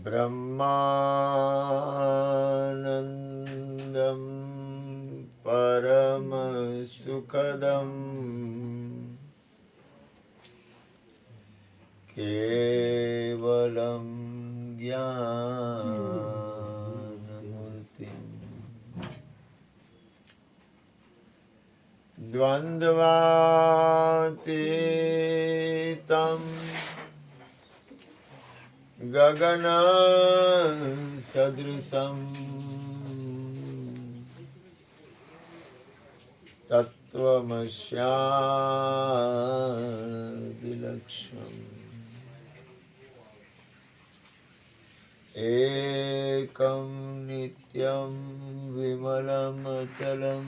બ્રહ્માનંદમ પરમ સુખદમ કેવલમ જ્ઞાનમૂર્તિ દ્વંદ્વાતીતમ ગગન સદૃશમ તત્વમસ્યાદિલક્ષ્યમ એકમ નિત્યમ વિમલમ અચલમ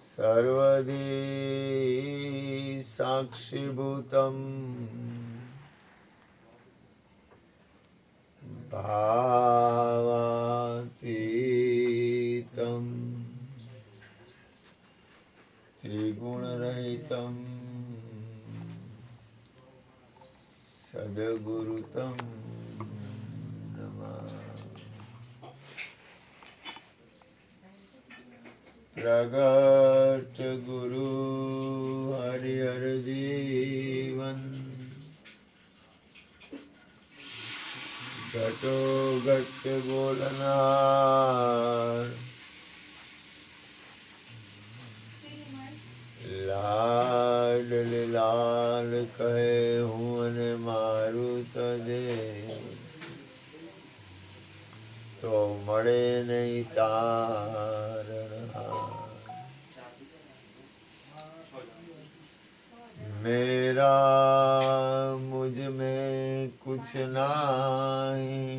સર્વદી સાક્ષીભૂતમ ભાવાતીતમ ત્રિગુણરહિતમ સદગુરુતમ નમઃ. પ્રગટ ગુરુ હરિહર જીવન ઘટો ઘટ બોલનાર લાડ લાલ કહે હું અને મારું તજે તો મળે નહીં તારણ मेरा मुझ में कुछ नहीं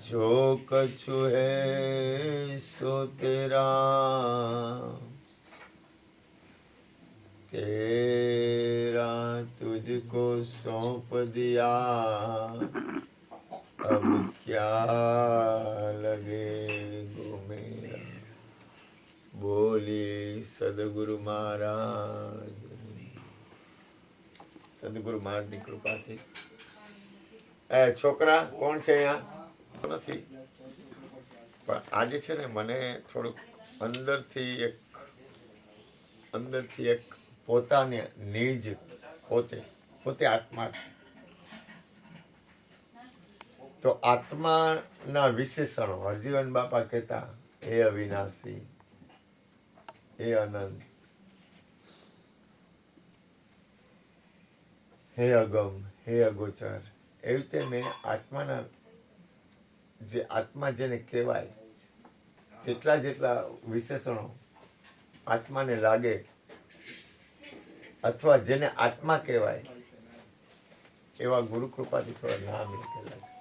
जो कछु है सो तेरा तेरा तुझको सौंप दिया अब क्या लगे गो मेरा. બોલી સદગુરુ મહારાજ. સદગુરુ મહારાજની કૃપાથી છોકરા કોણ છે અહીંયા નથી, પણ આજે છે ને મને થોડુંક અંદરથી એક પોતાને નિજ પોતે આત્મા છે. તો આત્માના વિશેષણો હરજીવન બાપા કહેતા હે અવિનાશી, હે અનંત, હે અગમ, હે અગોચર. એવી રીતે મેં આત્માના જે આત્મા જેને કહેવાય જેટલા વિશેષણો આત્માને લાગે અથવા જેને આત્મા કહેવાય એવા ગુરુ કૃપાથી થોડા નામ લખેલા છે.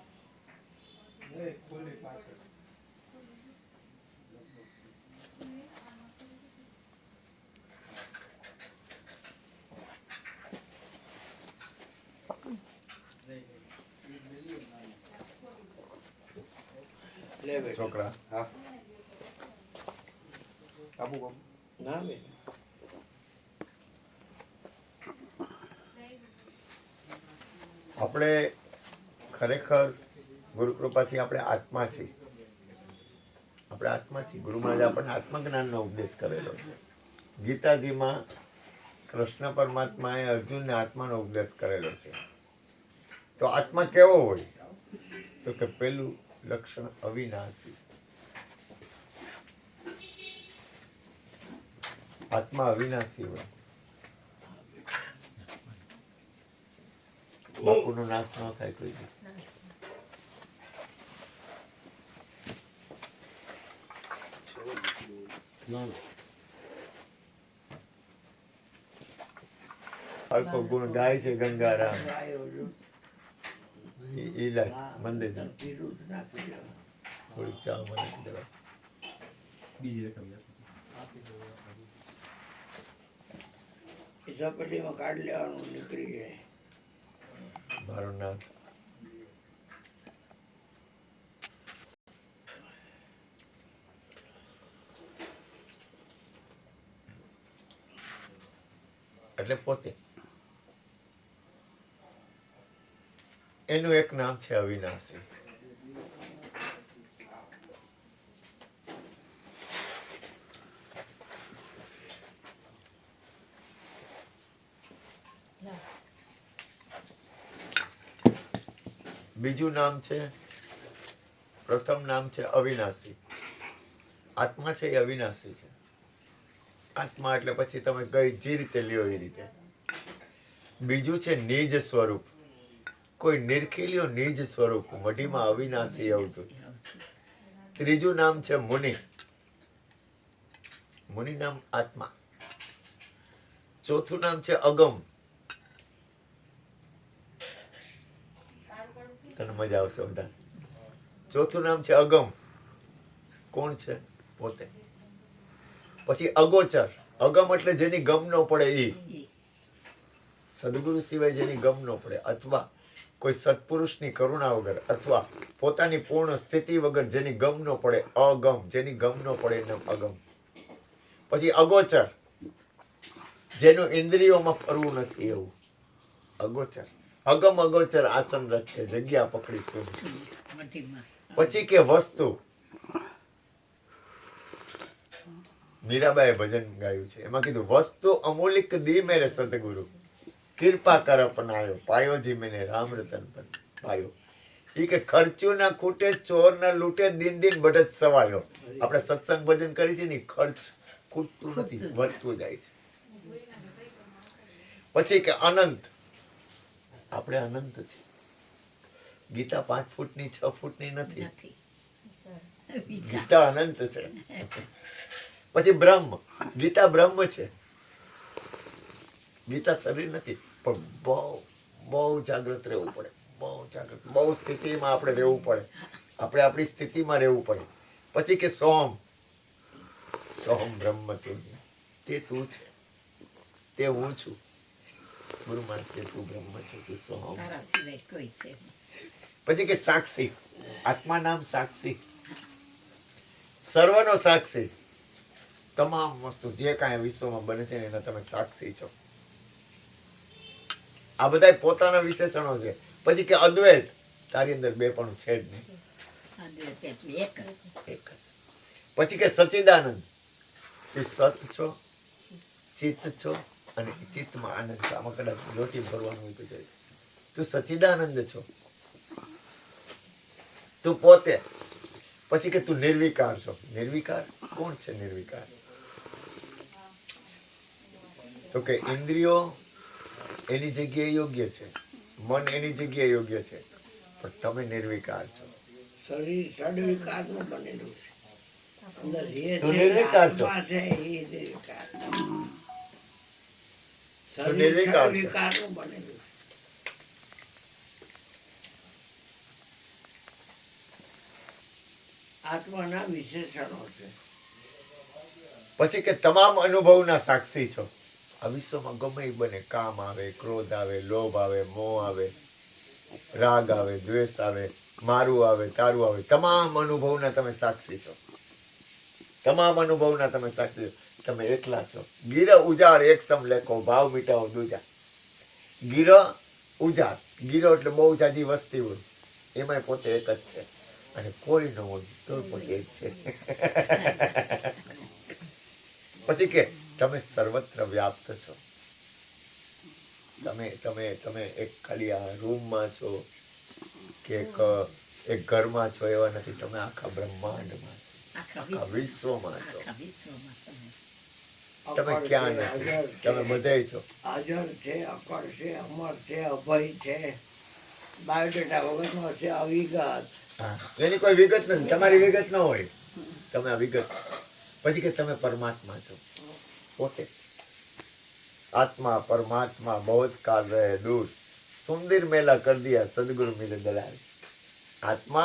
છોકરા આપણે ખરેખર ગુરુ કૃપાથી આપણે આત્મા છીએ. ગુરુ મહારાજ આપણને આત્મજ્ઞાનનો ઉપદેશ કરેલો છે. ગીતાજીમાં કૃષ્ણ પરમાત્માએ અર્જુનને આત્માનો ઉપદેશ કરેલો છે. તો આત્મા કેવો હોય? તો કે પેલું લક્ષણ અવિનાશી. આત્મા અવિનાશી હોય. બાપુનો નાશ ન થાય કોઈ દી. અલ્પો ગુણ ગાય છે ગંગારામ. મંદિર થોડી ચા મને દેવા. બીજી રકમ ઝપટીમાં કાઢી લેવાનું, નીકળી જાય. મારું નાથ એટલે પોતે એનું એક નામ છે અવિનાશી. બીજું નામ છે, પ્રથમ નામ છે અવિનાશી. આત્મા છે એ અવિનાશી છે. આત્મા એટલે પછી તમે કઈ જે રીતે લ્યો એ રીતે. બીજું છે નિજ સ્વરૂપ. કોઈ નિરખી લ્યો નિજ સ્વરૂપ, મઢીમાં અવિનાશી આવતું. ત્રીજું નામ છે મુનિ. મુનિ નામ આત્મા. ચોથું નામ છે અગમ. તને મજા આવશે બધા. ચોથું નામ છે અગમ. કોણ છે? પોતે. પછી અગોચર. અગમ એટલે જેની ગમ ન પડે એ. સદગુરુ સિવાય જેની ગમ ન પડે, અથવા કોઈ સત્પુરુષની કરુણા વગર, અથવા પોતાની પૂર્ણ સ્થિતિ વગર જેની ગમ ન પડે, અગમ. જેની ગમ ન પડે એનું અગમ. પછી અગોચર, જેનું ઇન્દ્રિયોમાં ફરવું નથી એવું અગોચર. અગમ અગોચર આસન રખે, જગ્યા પકડી શું. પછી કે વસ્તુ. મીરાબાઈએ ભજન ગાયું છે, એમાં કીધું વસ્તુ અમૂલિક દી મેરે સદગુરુ, કૃપા કર અપનાયો, પાયો જી મેને રામ રતન પર પાયો. એ કે ખર્ચ્યું ના ખૂટે, ચોર ના લૂટે, દિન દિન બઢત સવાયો. આપણે સત્સંગ ભજન કરી છે ને, ખર્ચ ખૂટતું નથી, વધતું જાય છે. પછી કે અનંત. આપણે અનંત છીએ. ગીતા 5 ફૂટની 6 ફૂટની નથી. ગીતા અનંત છે. પછી બ્રહ્મ. ગીતા બ્રહ્મ છે. ગીતા શરીર નથી, પણ બહુ બહુ જાગૃત રહેવું પડે. બહુ જાગૃત, બહુ સ્થિતિમાં આપણે રહેવું પડે. આપણે આપણી સ્થિતિમાં રહેવું પડે. પછી કે સોમ. સોમ બ્રહ્મ તું, તે તું છે, તે હું છું. ગુરુ મહારાજ કે તું બ્રહ્મ છે, તું સોમ. પછી કે સાક્ષી. આત્મા નામ સાક્ષી. સર્વનો સાક્ષી. તમામ વસ્તુ જે કાંઈ વિશ્વમાં બને છે એના તમે સાક્ષી છો. આ બધા પોતાના વિશેષણો છે. પછી કે અદ્વૈત. તારી અંદર બે પણ છે જ નહીં, એક જ. પછી કે સચ્ચિદાનંદ. તું સત છો, ચિત્ત છો, અને ચિત્તમાં આનંદ છે. આમાં કદાચ લોચી ભરવાનું હોય તો જોઈએ. તું સચ્ચિદાનંદ છો, તું પોતે. પછી કે તું નિર્વિકાર છો. નિર્વિકાર કોણ છે? નિર્વિકાર તો કે ઇન્દ્રિયો એની જગ્યાએ યોગ્ય છે, મન એની જગ્યાએ યોગ્ય છે, પણ તમે નિર્વિકાર છો. શરીર સડવિકારનું બનેલું છે. અંદર જે તો છે નિર્વિકાર છો. આત્મા છે એ નિર્વિકાર. તો શરીર નિર્વિકાર છો. સડવિકારનું બનેલું છે. આત્માના વિશેષણો છે. પછી કે તમામ અનુભવના સાક્ષી છો. આ વિશ્વમાં ગમે એ બને, કામ આવે, ક્રોધ આવે, લોભ આવે, મોહ આવે, રાગ આવે, દ્વેષ આવે, મારું આવે, તારું આવે, તમામ અનુભવના તમે સાક્ષી છો. તમામ અનુભવના તમે સાક્ષી છો. તમે એકલા છો. ગીર ઉજાડ એક સમ લેખો, ભાવ મિટાવો દૂજા. ગીર ઉજાડ. ગીરો એટલે બહુ જાજી વસ્તી હોય, એમાં પોતે એક જ છે, અને કોઈ ન હોય તો પોતે એક છે. પછી કે તમે સર્વત્ર વ્યાપ્ત છો. તમે એક ખાલી આ રૂમમાં છો કે એક ઘરમાં છો એવા નથી. તમે આખા બ્રહ્માંડમાં છો, આખા વિશ્વમાં છો. તમે ક્યાં નથી, તમે બધે છો. હાજર છે, અકળ છે, અમર છે, અભય છે, બાયોડેટા વગરનો છે, અવિગત. એની કોઈ વિગત નથી, તમારી વિગત ન હોય, તમે આ વિગત. પછી કે તમે પરમાત્મા છો, પોતે. आत्मा परमात्मा बहुत काल रहे दूर, सुंदर मेला कर दिया सदगुरु मिले दलाल. आत्मा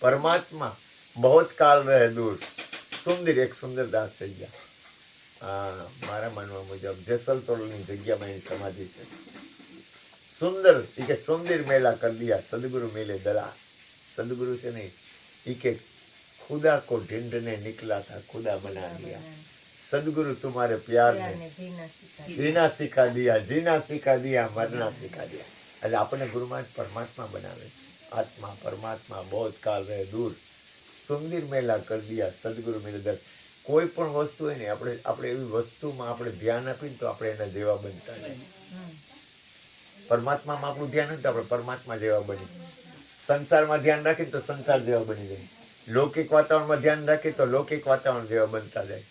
परमात्मा बहुत काल रहे दूर, સુંદર એક સુંદર દાસ થઈ ગયા. હા, મારા માનવા મુજબ જેસલ તોડની જગ્યામાં એની સમાધિ છે. સુંદર એ કે સુંદર મેલા કર દિયા સદગુરુ મિલે દલાલ. સદગુરુ છે ને એ કે खुदा को ढूंढने निकला था, खुदा बना दिया. सदगुरु तुम्हारे प्यार ने जीना सिखा दिया, जीना सिखा दिया, मरना सिखा दिया. એટલે આપણને ગુરુમાં પરમાત્મા બનાવે. આત્મા પરમાત્મા બોધ કાલ રહે દૂર, સુંદર મેલા કર દિયા સદગુરુ મેરે દર. કોઈ પણ વસ્તુ હોય ને આપણે એવી વસ્તુમાં આપણે ધ્યાન આપીને તો આપણે એના જેવા બનતા જાય. પરમાત્મામાં આપણું ધ્યાન હોય તો આપણે પરમાત્મા જેવા બની. સંસારમાં ધ્યાન રાખીએ તો સંસાર જેવા બની જાય. લૌકિક વાતાવરણમાં ધ્યાન રાખીએ તો લૌકિક વાતાવરણ જેવા બનતા જાય.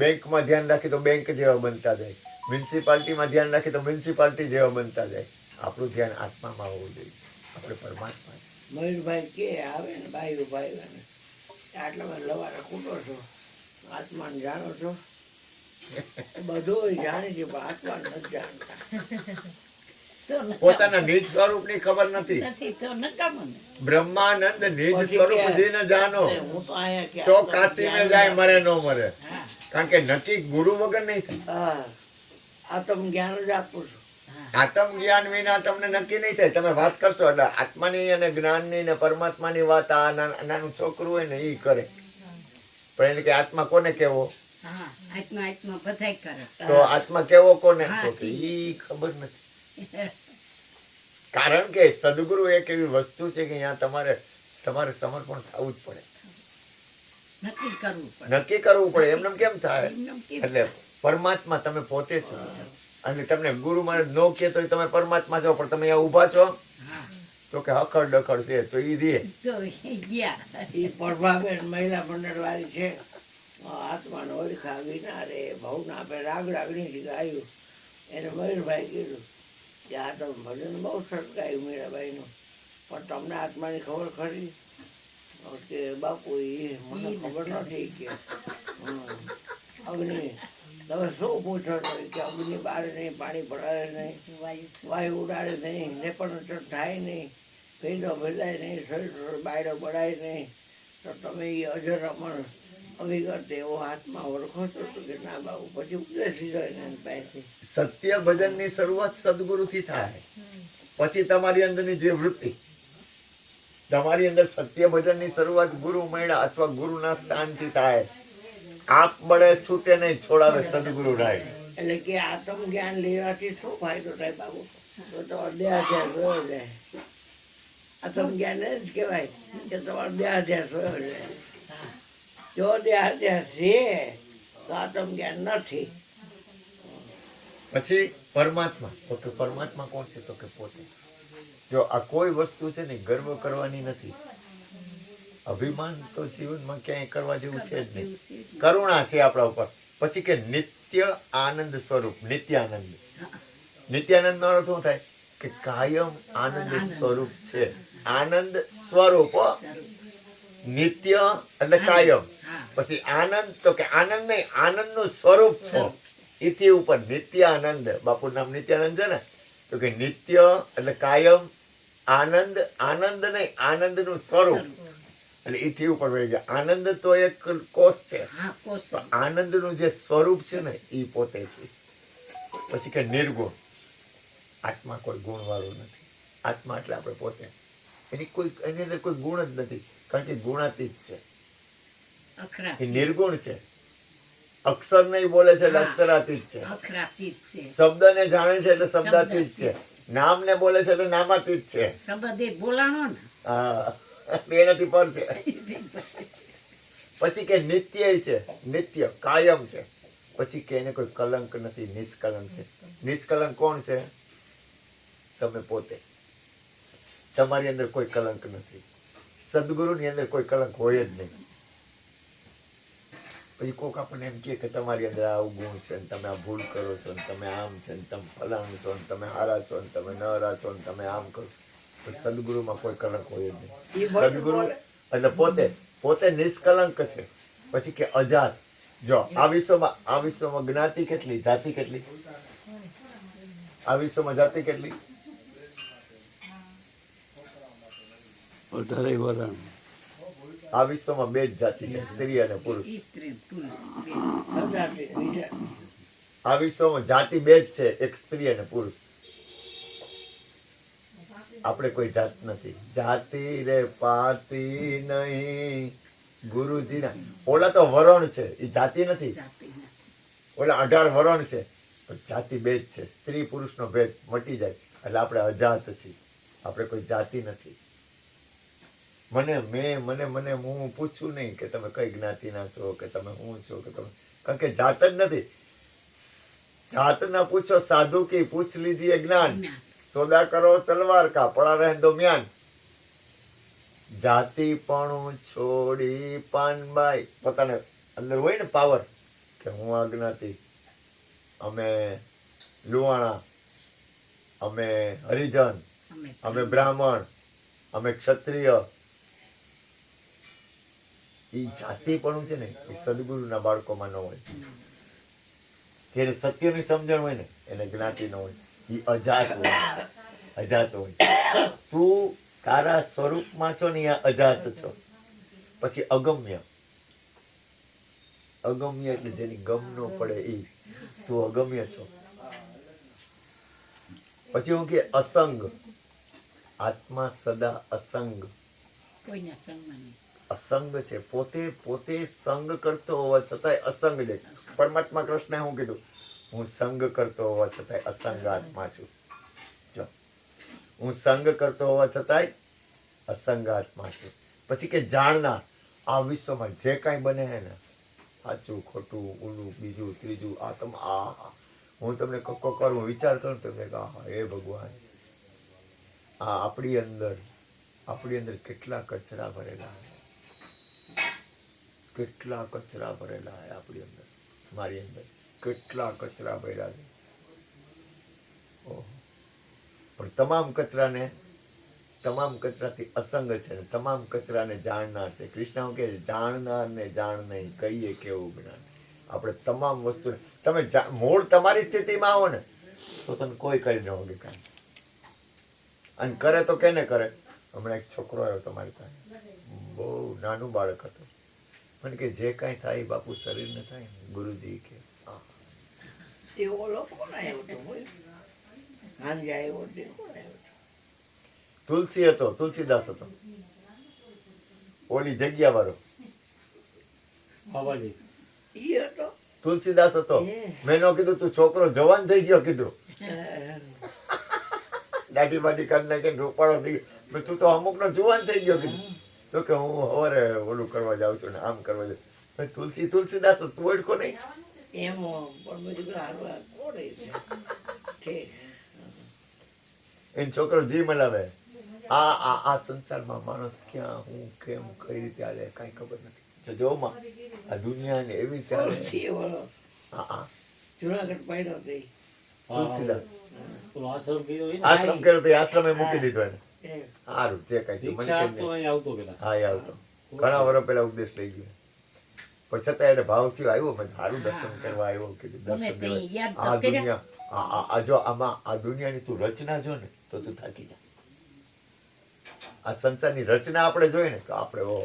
બેંકમાં ધ્યાન રાખીએ તો બેંક જેવા બનતા જાય. મ્યુનિસિપાલિટીમાં ધ્યાન રાખીએ તો મ્યુનિસિપાલિટી જેવા બનતા જાય. આપણું ધ્યાન આત્મામાં હોવું જોઈએ. આપણે પરમાત્મા. મયુરભાઈ કે આવે ને બાયુભાઈ આવે ને આટલામાં લવારા કૂટો છો, આત્માને જાણો છો? બધું જાણી છે પણ આત્માને નથી જાણતા. પોતાના નિજ સ્વરૂપની ખબર નથી. બ્રહ્માનંદ નિજ સ્વરૂપ જેને જાણો હું તો અહીંયા તો કાશી में જાય મરે નો મરે. કારણ કે નક્કી ગુરુ વગર નહીં થાય. હા, આત્મ જ્ઞાન જ આપું છું. આત્મ જ્ઞાન વિના તમને નક્કી નહીં થાય. તમે વાત કરશો એટલે આત્માની અને જ્ઞાનની ને પરમાત્માની વાત આ નાનું છોકરું હોય ને એ કરે. પણ એને કે આત્મા કોને કેવો? તો આત્મા કેવો કોને? તો કે ઈ ખબર નથી. કારણ કે સદગુરુ એક એવી વસ્તુ છે કે અહીંયા તમારે સમર્પણ થવું જ પડે. નક્કી કરવું પડે. એમને કેમ થાય? એટલે પરમાત્મા તમે પોતે છો. અને તમને ગુરુ મહારાજ નો કે તો તમે પરમાત્મા છો, પણ તમે અહીંયા ઊભા છો તો કે હખડ ડખડ છે તો ઈ રે. એ પ્રભાબેન મહિલા મંડળ વાળી છે. આત્માનો ઓળખા વિના રે ભાવના આપણે રાગણી ગાયું. એને મયુરભાઈ કીધું કે આ તો ભજન બહુ સરસ ગાયું મીરાબાઈનું, પણ તમને આત્માની ખબર ખરી? કે બાપુ એ મને ખબર નથી કે અગ્નિ તમે શું પૂછો છો કે અગ્નિ બારે નહીં, પાણી ભરાય નહીં, વાયુ ઉડાડે નહીં, ને પણ થાય નહીં, ભેદો ભેદાય નહીં, શરીર બાયડો બળાય નહીં, તો તમે એ અજર અમર અવિગત એવો આત્મા ઓળખો છો? તો કે ના બાબુ. પછી ઉપદેશ લીધો એના પાસે. સત્ય ભજનની શરૂઆત સદગુરુથી થાય. પછી તમારી અંદરની જે વૃત્તિ, તમારી અંદર સત્ય ભજનની શરૂઆત ગુરુ મળ્યા અથવા ગુરુના સ્થાનથી થાય. આપ બળે છૂટે નહીં, છોડાવે સદગુરુ રાય. એટલે કે આત્મ જ્ઞાન લેવાથી શું ફાયદો થાય બાબુ? તો દેહાધ્યાસ વયો જાય. આત્મ જ્ઞાન જ કહેવાય કે તમારો દેહાધ્યાસ વયો જાય. જો દેહાધ્યાસ છે તો આત્મ જ્ઞાન નથી. પછી પરમાત્મા. તો કે પરમાત્મા કોણ છે? તો કે પોતે. જો આ કોઈ વસ્તુ છે ને ગર્વ કરવાની નથી. અભિમાન તો જીવનમાં ક્યાંય કરવા જેવું છે જ નહીં. કરુણા છે આપણા ઉપર. પછી કે નિત્ય આનંદ સ્વરૂપ. નિત્યાનંદ. નિત્યાનંદ નો અર્થ શું થાય? કે કાયમ આનંદ સ્વરૂપ છે. આનંદ સ્વરૂપ. નિત્ય એટલે કાયમ. પછી આનંદ તો કે આનંદ નહીં, આનંદ નું સ્વરૂપ છે. એથી ઉપર નિત્યાનંદ. બાપુ નામ નિત્યાનંદ છે ને, તો કે નિત્ય એટલે કાયમ, આનંદ આનંદ નહીં, આનંદ નું સ્વરૂપ. એટલે એથી ઉપર વળી ગયા. આનંદ તો એક કોષ છે. આનંદ નું જે સ્વરૂપ છે ને એ પોતે છે. પછી કે નિર્ગુણ. આત્મા કોઈ ગુણ વાળું નથી. આત્મા એટલે આપણે પોતે. એની અંદર કોઈ ગુણ જ નથી. કારણ કે ગુણાતીત છે. એ નિર્ગુણ છે. અક્ષર નહીં બોલે છે એટલે અક્ષરાતીત છે. શબ્દ ને જાણે છે એટલે શબ્દાતીત છે. નામ ને બોલે છે એટલે નામાતીત છે. હા, એનાથી પર છે. પછી કે નિત્ય છે. નિત્ય કાયમ છે. પછી કે એને કોઈ કલંક નથી, નિષ્કલંક છે. નિષ્કલંક કોણ છે? તમે પોતે. તમારી અંદર કોઈ કલંક નથી. સદગુરુની અંદર કોઈ કલંક હોય જ નહીં. પછી કોક આપણને એમ કે તમારી અંદર આવું ગુણ છે ને તમે આ ભૂલ કરો છો ને તમે આમ છે ને તમે ફલાણું છો ને તમે હારા છો ને તમે ન હારા છો ને તમે આમ કરો. સદગુરુમાં કોઈ કલંક હોય જ નહીં. સદગુરુ એટલે પોતે નિષ્કલંક છે. પછી કે અજાત. જો આ વિશ્વમાં જ્ઞાતિ કેટલી, જાતિ કેટલી? આ વિશ્વમાં જાતિ કેટલી? 18 વરણ. આ વિશ્વમાં બે જ જાતિ છે, સ્ત્રી અને પુરુષ. આ વિશ્વમાં જાતિ બે જ છે, એક સ્ત્રી અને પુરુષ. આપણે કોઈ જાત નથી. જાતિ રે પાતી નહીં ગુરુજીના. ઓલા તો વરણ છે, એ જાતિ નથી. ઓલા 18 વરણ છે, જાતિ બે જ છે. સ્ત્રી પુરુષનો ભેદ મટી જાય. એટલે આપણે અજાત છીએ, આપણે કોઈ જાતિ નથી. મને હું પૂછું નહીં કે તમે કઈ જ્ઞાતિના છો, કે તમે હું છો, કે તમે, કારણ કે જાત જ નથી. જાત ના પૂછો સાધુ કી, પૂછ લીજીએ જ્ઞાન. સોદા કરો તલવાર કા, પડા રહે દો म्यान. જાતિ પણ છોડી પાનબાઈ, પોતાને અંદર હોય ને પાવર કે હું આ જ્ઞાતિ, અમે લુહાણા, અમે હરિજન, અમે બ્રાહ્મણ, અમે ક્ષત્રિય. એ જાતિ પણ છે ને એ સદગુરુના બાળકોમાં ન હોય. જેને સત્યની સમજણ હોય ને એને જ્ઞાતિ ન હોય, એ અજાત હોય, અજાત હોય. તું તારા સ્વરૂપમાં છો ને એ અજાત છો. પછી અગમ્ય, અગમ્ય એટલે જેની ગમ ન પડે એ, તું અગમ્ય છો. પછી હું કે અસંગ, આત્મા સદા અસંગ, કોઈના સંગમાં નહીં. અસંગ છે. પોતે સંગ કરતો હોવા છતાંય અસંગ છે. પરમાત્મા કૃષ્ણએ શું કીધું? હું સંગ કરતો હોવા છતાંય અસંગ આત્મા છું. જો હું સંગ કરતો હોવા છતાંય અસંગ આત્મા છું. પછી કે જાણનાર, આ વિશ્વમાં જે કાંઈ બને છે ને, સાચું ખોટું, ઊંડું, બીજું ત્રીજું, આ તમે હું તમને કક્કો કરું, વિચાર કરું, તમને કહા હે ભગવાન, આ આપણી અંદર કેટલા કચરા ભરેલા, કેટલા કચરા ભરેલા હે આપણી અંદર, મારી અંદર કેટલા કચરા ભર્યા છે. ઓહો, પણ તમામ કચરાથી અસંગ છે ને તમામ કચરાને જાણનાર છે. કૃષ્ણ કહે છે જાણનાર ને જાણ નહીં, કહીએ કેવું જ્ઞાન. આપણે તમામ વસ્તુ, તમે મૂળ તમારી સ્થિતિમાં આવો ને તો તમે કોઈ કરી ન હોગે કાંઈ. અને કરે તો કેને કરે? હમણાં એક છોકરો આવ્યો તમારી પાસે, બહુ નાનું બાળક હતું. મને કે જે કાંઈ થાય બાપુ શરીરને થાય ને, ગુરુજી કે એવો લોકો આવ્યો તો હોય સાંજે આવ્યો તે કોણ આવ્યો? તુલસી હતો, તુલસીદાસ હતો, ઓલી જગ્યા વાળો ઈ હતો. તુલસીદાસ હતો. મેં નો કીધું તું છોકરો જવાન થઈ ગયો, કીધું દાઢી બાઢી કરી નાખીને રૂપાળો થઈ ગયો. તું તો અમુક નો જુવાન થઈ ગયો, કીધું. તો કે હું સવારે ઓલું કરવા જાઉં છું ને આમ કરવા જાઉં. તુલસીદાસ તું ઓળખો નહીં એમ પણ બધું હારવા કોણે છે. એને છોકરો જી મનાવે. આ સંસારમાં માણસ ક્યાં, હું કેમ, કઈ રીતે હાલે કાંઈ ખબર નથી. જો માં આ દુનિયા ને એવી રીતે હાલે. જુનાગઢ પાડ્યો હતી તુલસીદાસ આશ્રમ કર્યો તો આશ્રમે મૂકી દીધો એને. સારું જે કઈ મને હા એ આવતો ઘણા વર્ષ પેલા ઉપદેશ લઈ ગયો, પણ છતાં એને ભાવ થયો, આવ્યો મેં સારું દર્શન કરવા આવ્યો, કીધું દર્શન દેવા. આ દુનિયા જો આમાં આ દુનિયાની તું રચના જો ને તો તું થાકી જા. આ સંસારની રચના આપણે જોઈએ ને તો આપણે ઓ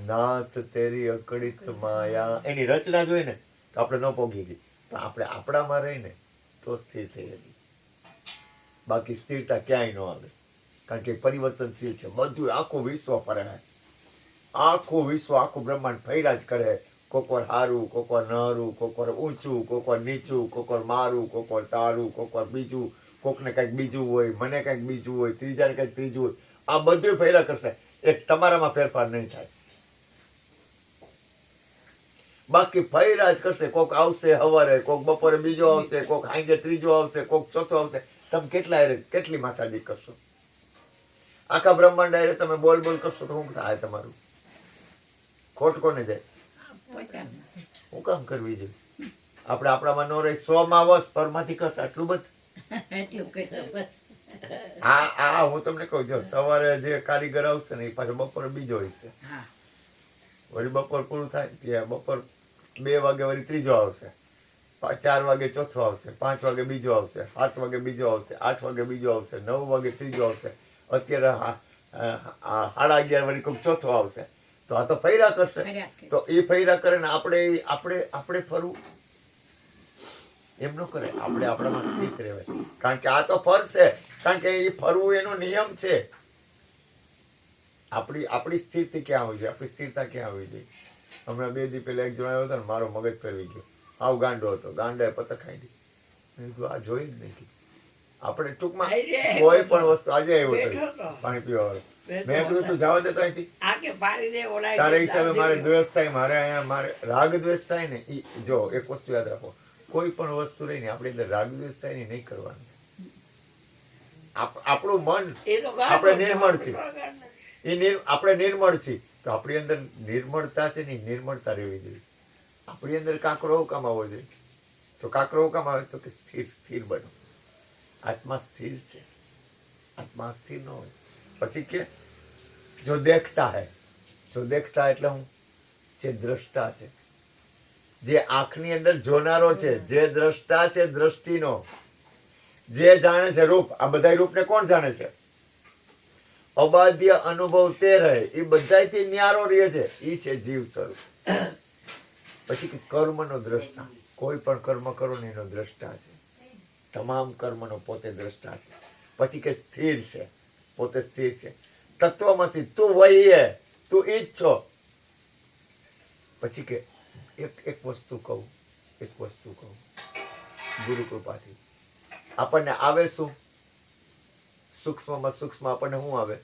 નાથ તેરી અકડિત માયા, એની રચના જોઈએ ને તો આપણે ન પોગી ગઈ. પણ આપણે આપણામાં રહીને તો સ્થિર થઈ ગઈ. બાકી સ્થિરતા ક્યાંય ન આવે, કારણ કે પરિવર્તનશીલ છે બધું. આખું વિશ્વ ફરે, આખું વિશ્વ, આખું બ્રહ્માંડ ફર્યા જ કરે. કોકવાર હારું, કોકવાર નરું, કોકવાર ઊંચું, કોકવાર નીચું, કોકવાર મારું, કોકવાર તારું, કોકવાર બીજું, કોકને કંઈક બીજું હોય, મને કંઈક બીજું હોય, ત્રીજાને કંઈક ત્રીજું હોય. આ બધું ફર્યા કરશે, એક તમારામાં ફેરફાર નહીં થાય. બાકી ફર્યા જ કરશે. કોક આવશે સવારે, કોક બપોરે બીજો આવશે, કોક સાંજે ત્રીજો આવશે, કોક ચોથો આવશે. તમે કેટલી માથાજી કરશો? આખા બ્રહ્માંડ આરે તમે બોલ કરશો તો શું થાય તમારું? ખોટ કોને જાય? હું કામ કરવી જોઈએ? આપણે આપણામાં ન રહી 100 માં વસ પરમાંથી કસ, આટલું બસ. હું તમને કહું, જો સવારે જે કારીગર આવશે ને એ પાછો બપોરે બીજો હશે, વળી બપોર પૂરું થાય ત્યાં બપોર 2 વાગે વળી ત્રીજો આવશે, 4 વાગે ચોથો આવશે, 5 વાગે બીજો આવશે, 7 વાગે બીજો આવશે, 8 વાગે બીજો આવશે, 9 વાગે ત્રીજો આવશે, અત્યારે 11:30 વળી કોઈક ચોથો આવશે. તો આ તો ફર્યા કરશે. તો એ ફર્યા કરે ને આપણે ફરવું એમ ન કરે. આપણે આપણામાં સ્થિત રહેવાય, કારણ કે આ તો ફરશે, કારણ કે એ ફરવું એનો નિયમ છે. આપણી સ્થિતિ ક્યાં હોવી જોઈએ? આપણી સ્થિરતા ક્યાં હોવી જોઈએ? હમણાં 2 દી પહેલા એક જણ આવ્યો હતો ને, મારો મગજ ફેરવી ગયો. આવ ગાંડો હતો, ગાંડાએ પતંગ ખાઈ દીધી. આ જોઈ જ નહીં, આપણે ટૂંકમાં આઈ રે. કોઈ પણ વસ્તુ આજે આવ્યો બેઠો તો તો. પાણી પીવા વાળો. બેઠો મેં કીધું તું જવા દે તો અહીંથી. આ કે પાડી દે ઓલા તારા હિસાબે મારે દ્વેષ થાય, મારે અહીંયા મારે રાગ દ્વેષ થાય ને ઈ જો એક વસ્તુ યાદ રાખો, કોઈ પણ વસ્તુ રહીને આપણી અંદર રાગ દ્વેષ થાય ને નહીં કરવાનું. આપણું મન એ તો ગાળ આપણે નથી. નિર્મળ છીએ. ગાળ નથી. આપણે નિર્મળ છીએ તો આપણી અંદર નિર્મળતા છે ને ઈ નિર્મળતા રહેવી જોઈએ. આપણી અંદર કાંકરો હુકામ આવવો જોઈએ. તો કાંકરો હુકામ આવે તો કે સ્થિર સ્થિર બનો. આત્મા સ્થિર છે, આત્મા સ્થિર ન હોય. પછી કે જો દેખતા હૈ, જો દેખતા એટલે હું જે દ્રષ્ટા છે, જે આંખની અંદર જોનારો છે, જે દ્રષ્ટા છે, દ્રષ્ટિનો જે જાણે છે રૂપ. આ બધા રૂપને કોણ જાણે છે? અબાધ્ય અનુભવ તે રહે, એ બધાથી ન્યારો રહે છે, એ છે જીવ સ્વરૂપ. પછી કે કર્મનો દ્રષ્ટા, કોઈ પણ કર્મ કરો ને એનો દ્રષ્ટા છે, તમામ કર્મનો પોતે દ્રષ્ટા છે. પછી કે સ્થિર છે, પોતે સ્થિર છે. તત્વમસી, તું વહી તું ઈ જ છો. પછી કે એક વસ્તુ કહું, એક વસ્તુ કહું, ગુરુ કૃપાથી આપણને આવે શું? સૂક્ષ્મમાં સૂક્ષ્મ આપણને શું આવે?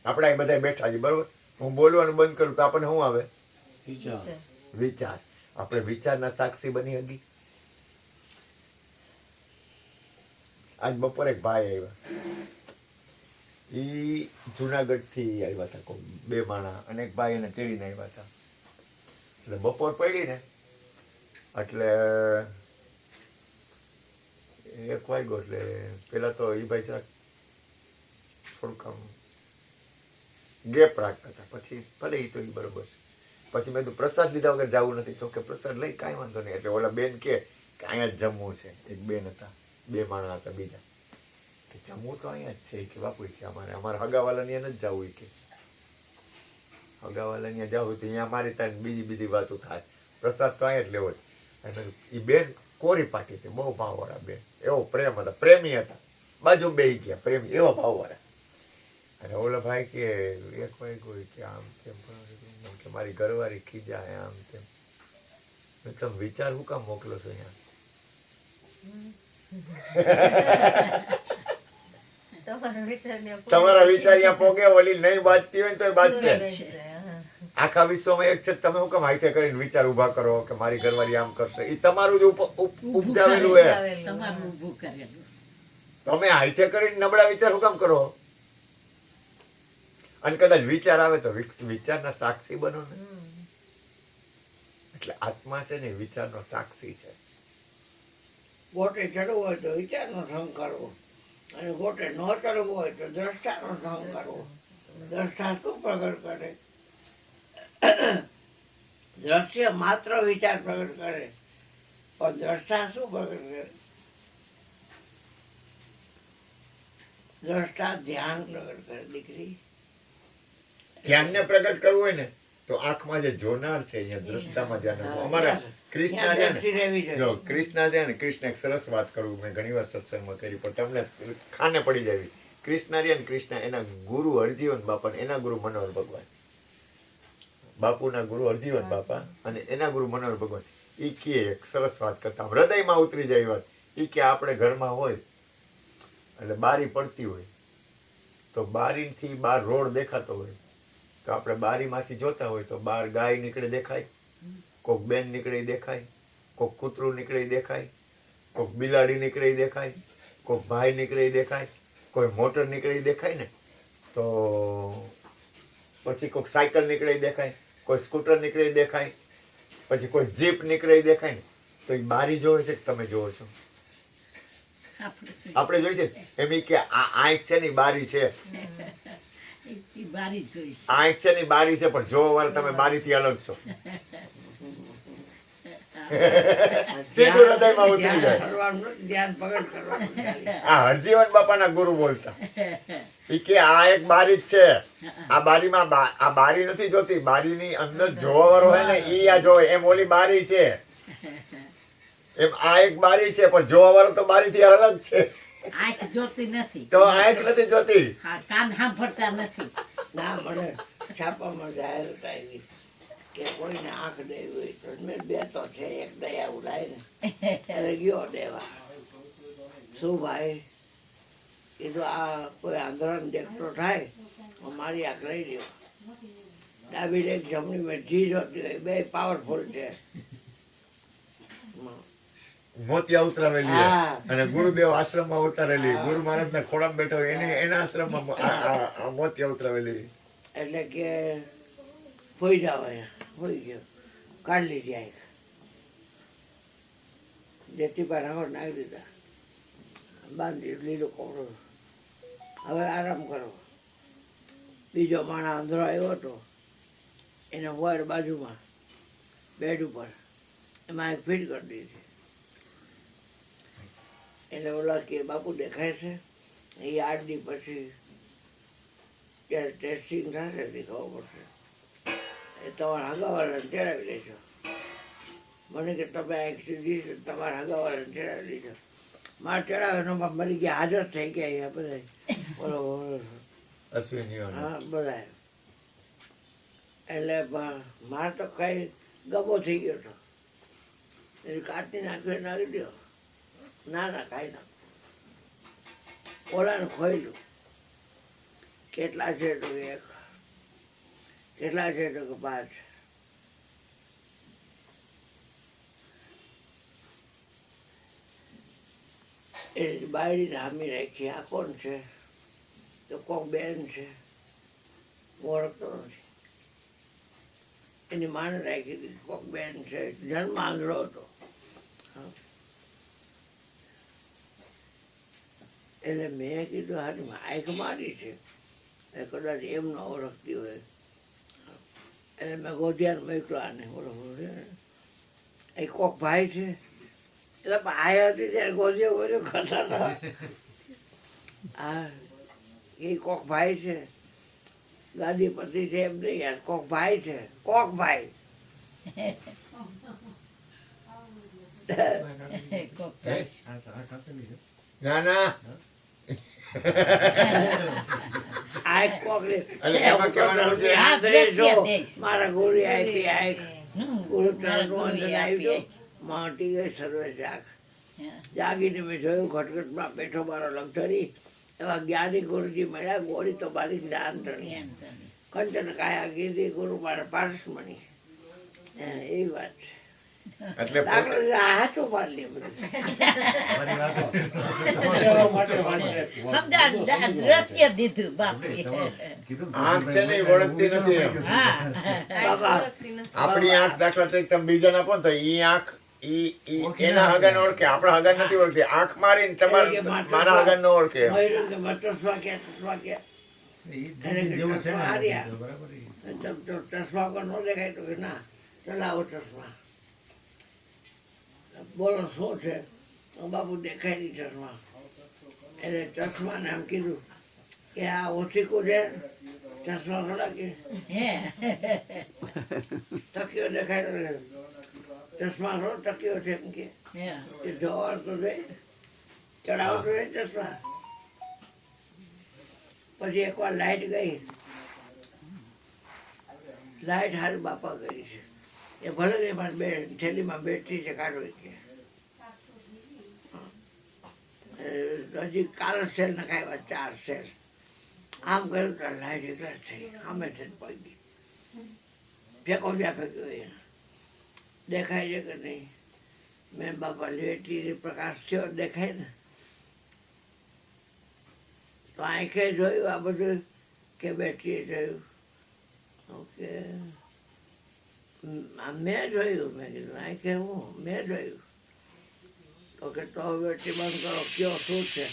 આપણે અહીં બધા બેઠા છીએ બરોબર, હું બોલવાનું બંધ કરું તો આપણને શું આવે? વિચાર. આપણે વિચારના સાક્ષી બની હકી. આજ બપોરે એક ભાઈ આવ્યા, ઈ જુનાગઢ થી આવ્યા હતા, કોઈ 2 માણા અને એક ભાઈ એને તેડીને આવ્યા હતા. એટલે બપોર પડી ને એટલે 1 વાગ્યો એટલે પેલા તો એ ભાઈ જરાક થોડુંક આમ ગેપ રાખતા હતા. પછી ભલે એ તો એ બરોબર છે. પછી મેં તો પ્રસાદ લીધા વગર જવું નથી. તો કે પ્રસાદ લઈ કાંઈ વાંધો નહીં. એટલે ઓલા બેન કે અહીંયા જ જમવું છે. એક બેન હતા, 2 માણા હતા બીજા. કે જમવું તો અહીંયા જ છે કે બાપુ કે અમારા હગાવાલાની અહીંયા નથી જવું કે હગાવાલાની જવું તો અહીંયા મારી ત્યાં બીજી વાતો થાય. પ્રસાદ તો અહીંયા જ લેવો જ. અને એ બેન કોરી પાટી હતી, બહુ ભાવવાળા બેન, એવો પ્રેમ હતા, પ્રેમી હતા. બાજુ બેસી ગયા પ્રેમી, એવા ભાવવાળા. અને ઓલા ભાઈ કે 1 વાગ્યો કે આમ તેમ કે મારી ઘરવાળી ખીજાય આમ તેમ. તમે વિચાર શું કામ મોકલો છો અહીંયા? તમારા વિચાર અહીંયા પોગે, ઓલી નહીં બાજતી હોય ને તો બાજશે. આખા વિશ્વમાં એક છે, તમે શું કામ હાથે કરીને વિચાર ઉભા કરો કે મારી ઘરવાળી આમ કરશે? એ તમારું જ ઉપજાવેલું હે. તમારું ઊભું કરેલું. તમે હાથે કરીને નબળા વિચાર શું કામ કરો? અને કદાચ વિચાર આવે તો વિચારના સાક્ષી બનો ને. એટલે આત્મા છે ને વિચારનો સાક્ષી છે. ગોટે ચડવું હોય તો વિચારનો સંગ કરવો, અને ગોટે ન ચડવું હોય તો દ્રષ્ટાનો સંગ કરવો. દ્રષ્ટા શું પ્રગટ કરે? દ્રશ્ય માત્ર વિચાર પ્રગટ કરે, પણ દ્રષ્ટા શું પ્રગટ કરે? દ્રષ્ટા ધ્યાન પ્રગટ કરે. દીકરી, ધ્યાનને પ્રગટ કરવું હોય ને તો આંખમાં જે જોનાર છે અહીંયા દ્રષ્ટામાં ધ્યાન આપવું. અમારા કૃષ્ણ છે ને, જો કૃષ્ણ છે ને, કૃષ્ણ એક સરસ વાત કરું, મેં ઘણી વાર સત્સંગમાં કરી પણ તમને ખાને પડી જાય. કૃષ્ણ રે ને, કૃષ્ણ એના ગુરુ હરજીવન બાપા, એના ગુરુ મનોહર ભગવાન, બાપુના ગુરુ હરજીવન બાપા અને એના ગુરુ મનોહર ભગવાન. એ કે એક સરસ વાત કરતા હૃદયમાં ઉતરી જાય વાત. એ કે આપણે ઘરમાં હોય એટલે બારી પડતી હોય તો બારીથી બહાર રોડ દેખાતો હોય તો આપણે બારીમાંથી જોતા હોય તો બહાર ગાય નીકળે દેખાય, કોક બેન નીકળે દેખાય, કોક કૂતરું નીકળે દેખાય, કોક બિલાડી નીકળે દેખાય, કોક ભાઈ નીકળે દેખાય, કોઈ મોટર નીકળી દેખાય ને તો પછી કોઈક સાયકલ નીકળી દેખાય, કોઈ સ્કૂટર નીકળી દેખાય, પછી કોઈ જીપ નીકળી દેખાય ને તો એ બારી જોવે છે કે તમે જોવો છો? આપણે જોઈ છે એમ. કે આ આંખ છે ને બારી છે, આંખ છે ને બારી છે, પણ જોવા વાળા તમે બારીથી અલગ છો. સીધું હૃદયમાં ઉતરી જાય. આ હરજીવન બાપાના ગુરુ બોલતા કે આ એક બારી જ છે. આ બારીમાં આ બારી નથી જોતી, બારીની અંદર જોવા વાળો હોય ને ઈ આ જોવે. એમ ઓલી બારી છે, એમ આ એક બારી છે, પણ જોવા વાળો તો બારીથી અલગ છે. આંખ જોતી નથી તો આંખ નથી જોતી, કાન સાંભળતા નથી. ના મળે. છાપામાં જાહેરાત આવી કે કોઈને આંખ દેવી હોય તો મેં બે તો છે એક દયા એવું થાય ને એટલે ગયો દેવા. શું ભાઈ કીધું આ કોઈ આંધળાને દેખતો થાય તો મારી આંખ લઈ લ્યો. ડાબી લેગ જમણી મેં ચીજ હોતી હોય બે પાવરફુલ છે. મોતિયા ઉતરાવેલી છે. હા. અને ગુરુદેવ આશ્રમમાં ઉતારેલી, ગુરુ મહારાજના ખોળામાં બેઠો હોય, એના આશ્રમમાં આ મોતિયા ઉતરાવેલી. એટલે કે હોઈ જાવ અહીંયા હોઈ ગયો કાઢી લીધી આંખ. જેથી પર રંગોટ નાખી દીધા, બાંધી લીલું કપડું. હવે આરામ કરો. બીજો માણસ અંધરો આવ્યો હતો, એને વર બાજુમાં બેડ ઉપર એમાં એક ફીટ કરી દીધી. એને ઓલા કે બાપુ દેખાય છે, એ 8 દી પછી ત્યારે ટેસ્ટિંગ થશે તે ખબર પડશે. એ તમારા હગાવાળાને ચડાવી દેજો. મને કે તમે એક્સિડન્ટ તમારા હગાવાળાને ચડાવી દેજો. મારે ચડાવે નો મરી ગયા, હાજર થઈ ગયા અહીંયા બધા. બોલો અશ્વિનીઓ હા બધા. એટલે મારે તો કઈ ગમો થઈ ગયો હતો. એની કાચની નાખી દો. ના કાંઈ ના. ઓલાને ખોઈલું. કેટલા છે તો 1, કેટલા છે તો 5. એ બાયડીને હામી રાખી. આ કોણ છે તો કોક બેન છે, ઓળખતો નથી. એની માને રાખી દીધી કોક બેન છે, જન્મ આંધળો હતો. એટલે મેં કીધું હારી આંખ મારી છે એ કદાચ એમ ન ઓળખતી હોય. એટલે મેં ગોધિયાને મોકલો આને બરોબર. એ કોક ભાઈ છે એટલે આયા હતી ત્યારે ગોધિયો કરતા હતા. હા એ કોક ભાઈ છે, ગાદીપતિ છે એમ નહીં યાર, કોક ભાઈ છે, કોક ભાઈ. ના ના આ કોક એટલે એમાં કહેવાનું છે, મારા ગોળી આપી આંખ ગુરુ આવી માટી ગઈ સર્વે જાગ. જાગીને મેં જોયું ઘટઘટમાં બેઠો મારો લગધરી. એવા જ્ઞાની ગુરુજી મળ્યા, ગોળી તો મારી જાન ધણી. કંચન કાયા કીધી ગુરુ મારા પારસમણી. એવી વાત છે. એટલે દાખલો હાચું પાડી બધું. દ્રશ્ય દીધું બાપુએ. આંખ છે ને એ ઓળખતી નથી એમ. હા બાબા આપણી આંખ દાખલા તરીકે તમે બીજાને આપો ને તો ઈ આંખ એના હગાને ઓળખે, આપણા હગાને નથી ઓળખતી. આંખ મારીને તમારે મારા હગાને ન ઓળખે એમ. મયુર કે ચશ્મા ક્યાં ચશ્મા પર ન દેખાય તો કે ના ચલાવો ચશ્મા. બોલો શું છે? બાપુ દેખાય નહીં ચશ્મા. એટલે ચશ્માને આમ કીધું કે આ ઓછીકું છે, ચશ્મા થોડા કે તકીઓ દેખાય ચશ્મા થોડો તકીઓ છે એમ કે જોવા તો જોઈએ, ચડાવતો જોઈએ ચશ્મા. પછી એકવાર લાઈટ ગઈ, લાઈટ હારી બાપા ગઈ છે. એ ભલે ને મારી થેલીમાં બેટરી છે, કાઢો કે હજી કાલ સેલ નખાવ્યા 4 સેલ. આમ કર્યું તો લાઈટ એકલા જ થઈ, આમે થઈને પડી ગઈ. ફેંકો જ્યાં ફેંક્યો એ દેખાય છે કે નહીં? મેં બાપા લેટી પ્રકાશ થયો દેખાય ને તો આંખે જોયું આ બધું કે બેટરીએ જોયું. ઓકે મેં જોયું, મેં કીધું આંખે હું મેં જોયું. ઓકે તો બેટરી બંધ કરો, કયો શું છે?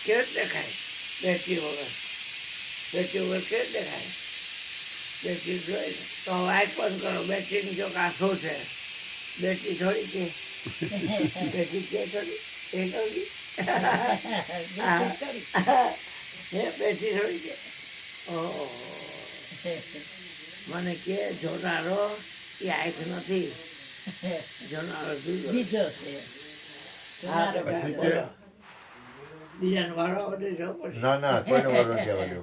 કેવું દેખાય બેટરી વગર? બેટરી વગર કેવું દેખાય? બેટરી જોઈ તો આંખ બંધ કરો, બેટરીની જો કે આ શું છે? બેટરી થોડી કે બેટરી કે થોડી એ થોડી બેટરી થોડી કે મને કે જોનારો એ આંખ નથી, જોનારો બીજો બીજો છે. બીજાનો વાળો વધે છો પછી ના ના કોઈને વારો નથી આવવા દો.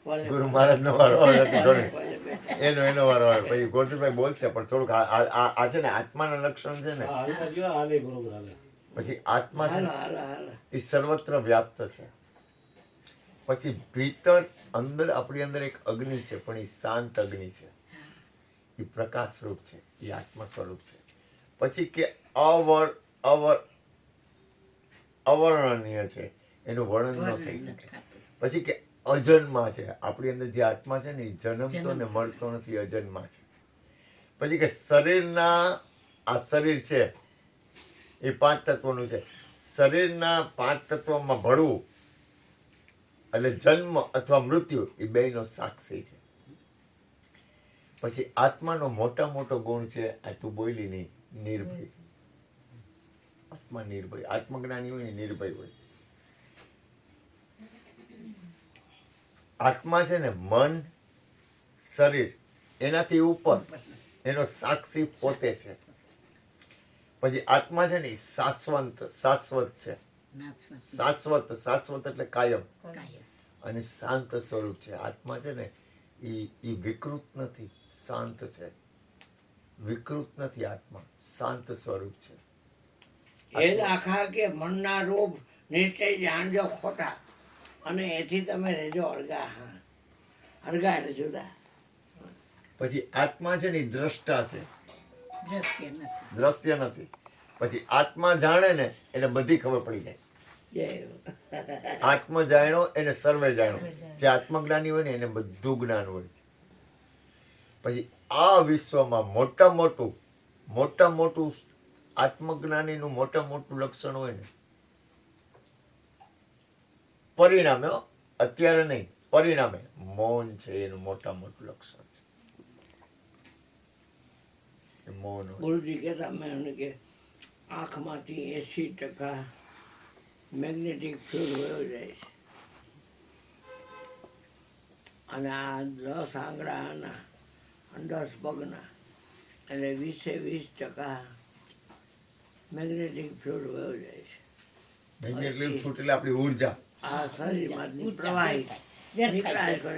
ભલે. ગુરુ મહારાજનો વારો આવે તો ઘણું. ભલે બેટા. એનો વારો આવે પછી ગોરધનભાઈ બોલશે પણ થોડુંક આ છે ને આત્માના લક્ષણ છે ને પછી આત્મા છે હાલો ને હાલો હાલો. એ સર્વત્ર વ્યાપ્ત છે. પછી ભીતર અંદર આપણી અંદર એક અગ્નિ છે પણ એ શાંત અગ્નિ છે, એ પ્રકાશ રૂપ છે, એ આત્મ સ્વરૂપ છે. પછી કે અવર્ણનીય છે, એનું વર્ણન ન થઈ શકે. પછી કે અજન્મા છે, આપણી અંદર જે આત્મા છે ને એ જન્મતો ને મળતો નથી, અજન્મા છે. પછી કે શરીરના આ શરીર છે એ 5 તત્વોનું છે. શરીરના 5 તત્વોમાં ભળવું એટલે જન્મ અથવા મૃત્યુ એ બેયનો સાક્ષી છે. પછી આત્માનો મોટો ગુણ છે આ તું બોલી નહીં, નિર્ભય. આત્મા નિર્ભય, આત્મજ્ઞાની હોય ને નિર્ભય હોય. આત્મા છે ને મન શરીર એનાથી ઉપર એનો સાક્ષી પોતે છે. પછી આત્મા છે ને એ શાશ્વત છે, શાશ્વત એટલે કાયમ અને શાંત સ્વરૂપ છે. આત્મા છે ને એ વિકૃત નથી, શાંત છે. વિકૃત નથી આત્મા, શાંત સ્વરૂપ છે. એ આખા કે મનના રૂપ નિશ્ચય જાણજો ખોટા અને એથી તમે રહેજો અળગા. હા, અળગા એટલે જુદા. પછી આત્મા છે ને એ દ્રષ્ટા છે, દ્રશ્ય નથી. દ્રશ્ય નથી. પછી આત્મા જાણે ને એને બધી ખબર પડી જાય. જય આત્મ જાણ્યો એને સર્વે જાણ્યો. જે આત્મજ્ઞાની હોય ને એને બધું જ્ઞાન હોય. પછી આ વિશ્વમાં મોટા મોટું આત્મજ્ઞાનીનું મોટું લક્ષણ હોય ને પરિણામે, અત્યારે નહીં, પરિણામે મૌન છે એનું મોટું લક્ષણ છે. એ મૌન હોય. ગુરુજી કહેતા મેં એમને કે આંખમાંથી 80% મેગ્નેટિક ફ્લુઇડ વયો જાય છે અને આ 10 આંગળાના 10 પગના એટલે 20% મેગ્નેટિક ફ્લુઇડ વયો જાય છે. મેગ્નેટ લીડ ફૂટ એટલે આપણી ઉર્જા. આ શરીરમાંથી પ્રવાહી નીકળ્યા જ કરે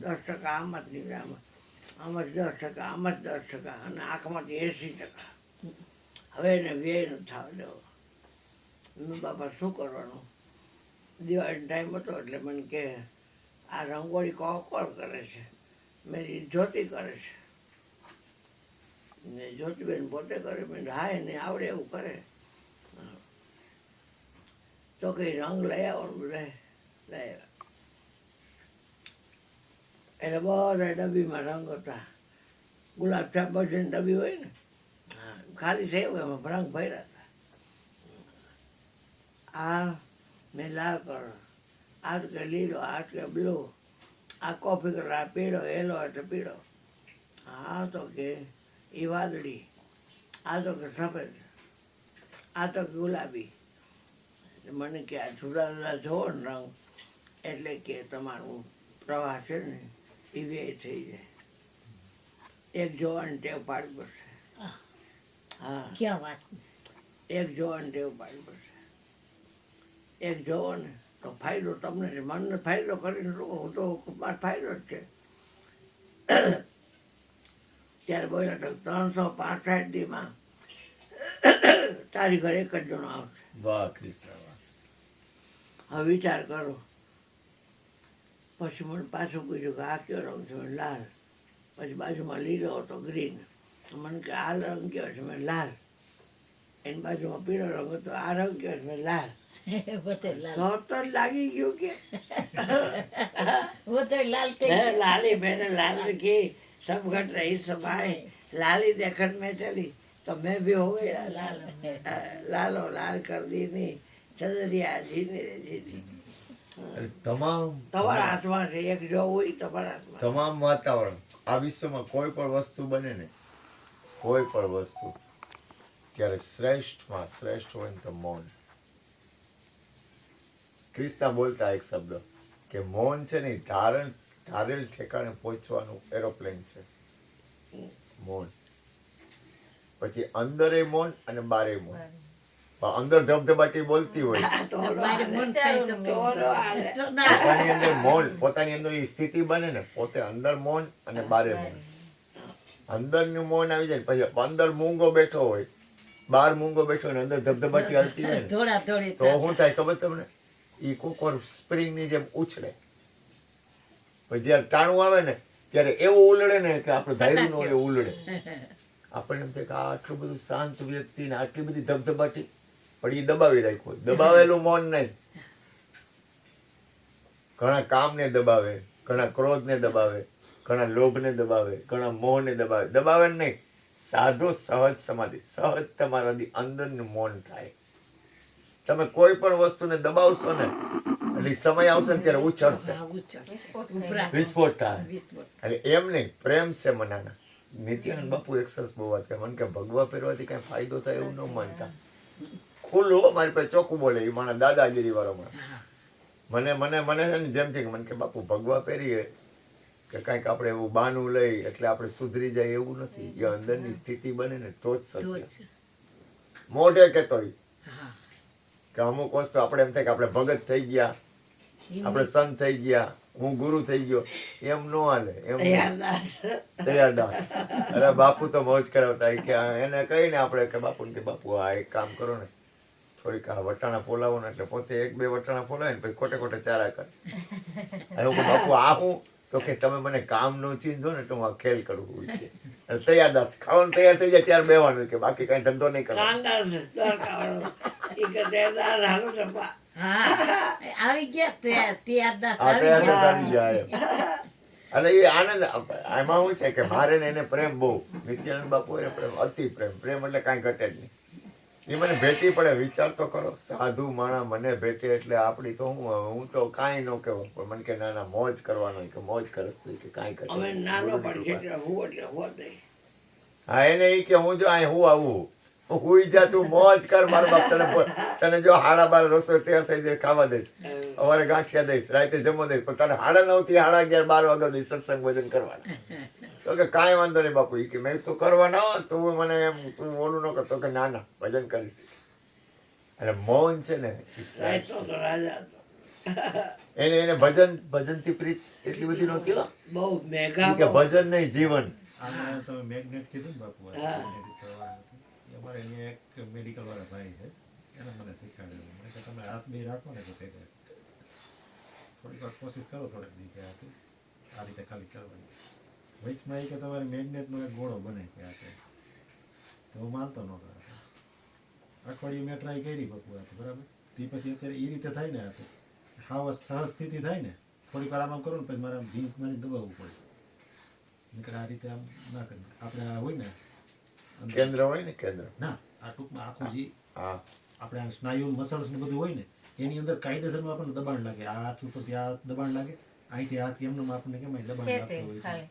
10% આમાં જ નીકળે, આમાં જ 10%, આમાં જ 10% અને આંખમાંથી 80%. હવે એને વ્યય ન થવા દેવો. મેં બાપા શું કરવાનું? દિવાળીનો ટાઈમ હતો એટલે મને કે આ રંગોળી કોણ કરે છે? મેં જ્યોતિ કરે છે ને જ્યોતિબેન પોતે કરે. મેં હા એને આવડે એવું કરે તો કઈ રંગ લઈ આવવાનું બધા લઈ આવ્યા. એટલે બધા ડબ્બીમાં રંગ હતા. ગુલાબ જાંબુની ડબ્બી હોય ને, હા, ખાલી થઈ હોય એમાં રંગ ભર્યા હતા. આ મેં લાલ કલર, આ કે લીલો, આ કે બ્લુ, આ કોફી કલર, આ પીળો, યલો એટલે પીળો, આ તો કે એ વાદળી, આ તો કે સફેદ, આ તો કે ગુલાબી. મને કે આ જુદા જુદા જોવો ને રંગ એટલે કે તમારું પ્રવાહ છે ને એ વ્યય થઈ જાય. એક જોવાની ટેવ પાડવી પડશે. હા, ક્યાં વાત. એક જોવાની ટેવ પાડવી પડશે. એક જોવો ને તો ફાયદો તમને છે. મનને ફાયદો કરીને હું તો મારો ફાયદો જ છે. ત્યારે બોલ્યા તો 365 દીમાં તારી ઘરે એક જ જણો આવશે. વાહ કૃષ્ણ વાહ. હવે વિચાર કરો. પછી મને પાછું પૂછ્યું કે આ કયો રંગ છે? મેં લાલ. પછી બાજુમાં લીલો હતો, ગ્રીન. મને કે આ રંગ કયો છે? મેં લાલ. એની બાજુમાં પીળો રંગ હતો, આ રંગ કયો છે? મેં લાલ. બધે લાલ. તો જ લાગી ગયું કે બધે લાલ થઈ હે, ગયા. लाली मैंने लाल की सब घट रही सभाएं, लाली देखन में चली तो मैं भी हो गया लाल. लालो लाल कर दी नहीं चंदरिया जीने जीती. તમામ તમારા હાથમાં છે. એક જો હોય તમારા હાથમાં. તમામ વાતાવરણ આ વિશ્વમાં કોઈ પણ વસ્તુ બને ને, કોઈ પણ વસ્તુ ત્યારે શ્રેષ્ઠમાં શ્રેષ્ઠ હોય ને તો મૌન. ક્રિષ્ના બોલતા એક શબ્દ કે મૌન છે ને ધારેલ ઠેકાણે પહોંચવાનું એરોપ્લેન છે મૌન. પછી અંદરે મૌન અને બારે મૌન. પણ અંદર ધબધબાટી બોલતી હોય. તો ન મારે હાલે. મન થાય તો તો ન હાલે. તો ના પોતાની અંદર મૌન, પોતાની અંદર એ સ્થિતિ બને ને, પોતે અંદર મૌન અને બારે મૌન. અંદરનું મૌન આવી જાય ને પછી અંદર મૂંગો બેઠો હોય, બહાર મૂંગો બેઠો હોય ને અંદર ધબધબાટી હાલતી હોય ને, થોડા થોડી તો શું થાય ખબર તમને? એ કોકોર સ્પ્રિંગની જેમ ઉછળે. પછી જ્યારે ટાણું આવે ને ત્યારે એવું ઉલડે ને કે આપણે ધાર્યું ન હોય એવું ઉલડે. આપણને એમ થાય કે આ આટલું બધું શાંત વ્યક્તિ ને આટલી બધી ધબધબાટી, પણ એ દબાવી રાખ્યું. દબાવેલું મૌન નહીં. ઘણા કામને દબાવે, ઘણા ક્રોધને દબાવે, ઘણા લોભને દબાવે, ઘણા મોહને દબાવે. દબાવે નહીં, સાધુ સહજ સમાધિ, સહજ તમારા અંદરનું મૌન થાય. તમે કોઈ પણ વસ્તુને દબાવશો ને એટલે સમય આવશે ને ત્યારે ઉછળશે, હા, ઉછળ. ઉપરા. વિસ્ફોટ થાય. વિસ્ફોટ. એટલે એમ નહીં, પ્રેમ છે મનાના. નિત્યાનંદ બાપુ એક સરસ બહુ વાત કરે, મને કે ભગવા પહેરવાથી કઈ ફાયદો થાય એવું ન માનતા. ખુલ્લું હો, મારી પાસે ચોખ્ખું બોલે, એ મારા દાદાગીરી વાળો માણસ. હા. મને છે ને જેમ છે કે મને કે બાપુ ભગવા પહેરીએ કે કાંઈક આપણે એવું બાનું લઈ એટલે આપણે સુધરી જાય એવું નથી. એ અંદરની સ્થિતિ બને ને તો જ તો સત્ય. જ. મોઢે કહેતો હોય હા. કે અમુક વસ્તુ આપણે એમ થાય કે આપણે ભગત થઈ ગયા, આપણે સંત થઈ ગયા, હું ગુરુ થઈ ગયો, એમ ન હાલે. એમ તૈયારદાસ. તૈયારદાસ. અરે બાપુ તો મોજ કરાવતા. કે એને કહીને આપણે કે બાપુ કે બાપુ આ એક કામ કરો ને, થોડીક આ વટાણા ફોલાવો ને, એટલે પોતે 1-2 વટાણા ફોલાવે ને પછી ખોટે ખોટે ચારા કરે. હવે હું બાપુ આ હું તો કે તમે મને કામ નો ચીંધો ને તો હું આ ખેલ કરું હોય છે. એટલે તૈયારદાસ. ખાવાનું તૈયાર થઈ જાય ત્યારે બેવાનું કે બાકી કઈ ધંધો નહીં કરવાનો. કાંદાસ દ્વારકાવાળો. ઈ કે તૈયારદાસ હાલો ચંપા. હા. આવી ગયા ત્યારદાસ આ આવી તૈયારદાસ ગયા. આવી જાય એમ. અને એ આનંદ એમાં શું છે કે મારે ને એને પ્રેમ બહુ. નિત્યાનંદ બાપુ એને પ્રેમ, અતિ પ્રેમ. પ્રેમ એટલે કાંઈ ઘટે જ નહીં. એ મને ભેટી પડે. વિચાર તો કરો, સાધુ માણા મને ભેટે એટલે આપણી તો હું તો કાંઈ ન કહેવું, પણ મને કે ના ના મોજ કરવાનો, કે મોજ કરસ તો કે કાંઈ કરે. અમે નાનો પણ છે એટલે હું એટલે હોત નહીં. હા, એને ઈ કે હું જો અહીં હું આવું, હું હુઈ જા, તું મોજ કર મારો બાપ. તને જો 12:30 રસોઈ તૈયાર થઈ જાય, ખાવા દઈશ, સવારે ગાંઠિયા દઈશ, રાતે જમવા દઈશ, પણ તને 9:30 થી 11:30 12 વાગ્યા સુધી સત્સંગ ભજન કરવાના. તો કે કાંઈ વાંધો નહીં બાપુ. ઈ કે મેં તું કરવાના હો, તું મને એમ તું ઓલું ન કરતો. કે ના ના ભજન કરીશ. એટલે મૌન છે ને ઈ શ્રેષ્ઠ. રાયતો તો રાજા હતો. એને ભજનથી પ્રીત એટલી બધી નહોતી હો. બહુ મેઘા ઈ કે ભજન નહીં જીવન. આમાં તમે મેગ્નેટ કીધું ને બાપુ, હા. મેગ્નેટિક કરવાનું હતું. એ અમારે અહીંયા એક મેડિકલ વાળા ભાઈ છે, એને મને શીખવાડ્યું. મને કે તમે હાથ બે રાખો ને તો ભેગા થોડીક વાર કોશિશ કરો, થોડીક નીચે હાથે આ રીતે ખાલી કરવાની. વચમાં એ કે તમારે મેગ્નેટનો એક ગોળો બને કે હાથે, તો હું માનતો નહોતો. અઠવાડિયું મેં ટ્રાય કરી બાપુ હાથે, બરાબર. તે પછી અત્યારે એ રીતે થાય ને હાથે, હાવ સહજ સ્થિતિ થાય ને, થોડીક વાર આમ કરું ને પછી મારે આમ ભીંક મારી દબાવવું પડે. નહીંતર આ રીતે આમ ના કરી. આપણે આ હોય ને અંદર- કેન્દ્ર હોય ને કેન્દ્ર. ના, આ ટૂંકમાં આખું જે હા, આપણે આ સ્નાયુ મસલ્સ ને બધું હોય ને, એની અંદર કાયદેસરનું આપણને દબાણ લાગે. આ હાથ ઉપરથી આ દબાણ લાગે, અહીંથી હાથ એમનું આપણને કેમ અહીં દબાણ લાગતું હોય છે.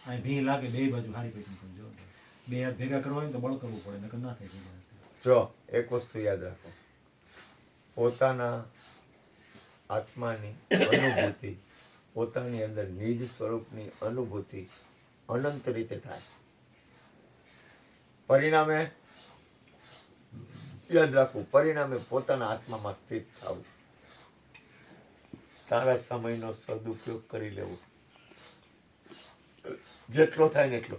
અહીં ભી લાગે બે બાજુ હારી પેટની સમજો. બે હાથ ભેગા કરવા હોય ને તો બળ કરવું પડે, નકર ના થાય ભેગા હાથથી. જો એક વસ્તુ યાદ રાખો, પોતાના આત્માની અનુભૂતિ, પોતાની અંદર નિજ સ્વરૂપની અનુભૂતિ અનંત રીતે થાય. પરિણામે યાદ રાખવું, પરિણામે પોતાના આત્મામાં સ્થિત થવું. તારા સમયનો સદુપયોગ કરી લેવો, જેટલો થાય ને એટલો,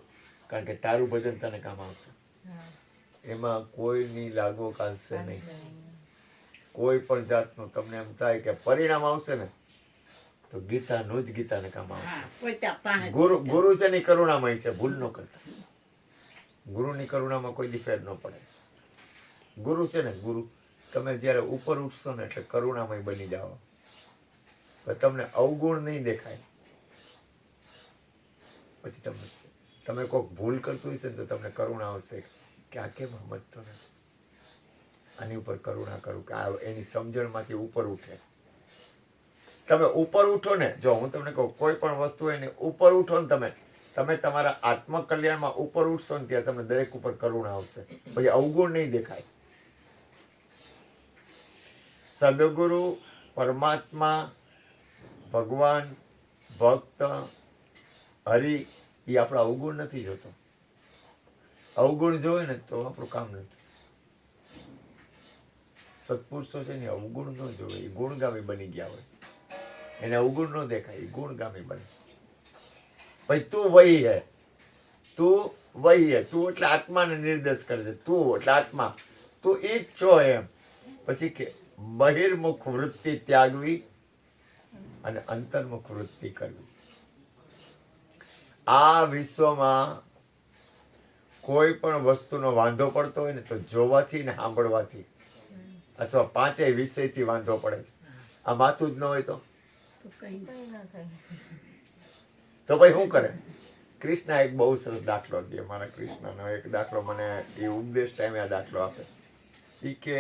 કારણ કે તારું ભજન તને કામ આવશે. એમાં કોઈની લાગો કાલશે નહીં. કોઈ પણ જાતનું તમને એમ થાય કે પરિણામ આવશે ને તો ગીતાનું જ ગીતાને કામ આવશે. હા, પોતા પાસે. ગુરુ છે ને ઈ કરુણામય છે, ભૂલ ન કરતા. ગુરુની કરુણામાં કોઈ દી ફેર ન પડે. ગુરુ છે ને, ગુરુ તમે જ્યારે ઉપર ઉઠશો ને એટલે કરુણામય બની જાઓ, તો તમને અવગુણ નહીં દેખાય. પછી તમે કોઈક ભૂલ કરતું હશે ને તો તમને કરુણા આવશે કે આ કેમ સમજતો નથી, આની ઉપર કરુણા કરું, કે આ એની સમજણમાંથી ઉપર ઉઠે. તમે ઉપર ઉઠો ને, જો હું તમને કહું, કોઈ પણ વસ્તુ હોય ને ઉપર ઉઠો ને તમે તમારા આત્મકલ્યાણમાં ઉપર ઉઠશો ને ત્યારે તમને દરેક ઉપર કરુણા આવશે, પછી અવગુણ નહીં દેખાય. સદગુરુ, પરમાત્મા, ભગવાન, ભક્ત, હરિ એ આપણા અવગુણ નથી જોતો. અવગુણ જોવે ને તો આપણું કામ નથી. સત્પુરુષો છે ને અવગુણ ન જોવે, એ ગુણગામી બની ગયા હોય. એને અવગુણ ન દેખાય, એ ગુણગામી બને. ભાઈ તું વહી હે, તું વહી હે, તું એટલે આત્માને નિર્દેશ કરે છે. તું એટલે આત્મા, તું ઈ જ છો એમ. પછી કે બહિર્મુખ વૃત્તિ ત્યાગવી અને અંતર્મુખ વૃત્તિ કરવી. આ વિશ્વમાં કોઈ પણ વસ્તુનો વાંધો પડતો હોય ને તો જોવાથી ને સાંભળવાથી અથવા પાંચેય વિષયથી વાંધો પડે છે. આ માથું જ ન હોય તો કઈ તો ભાઈ શું કરે? કૃષ્ણ એક બહુ સરસ દાખલો દે. મારા કૃષ્ણનો એક દાખલો મને એ ઉપદેશ ટાઈમે આ દાખલો આપે. એ કે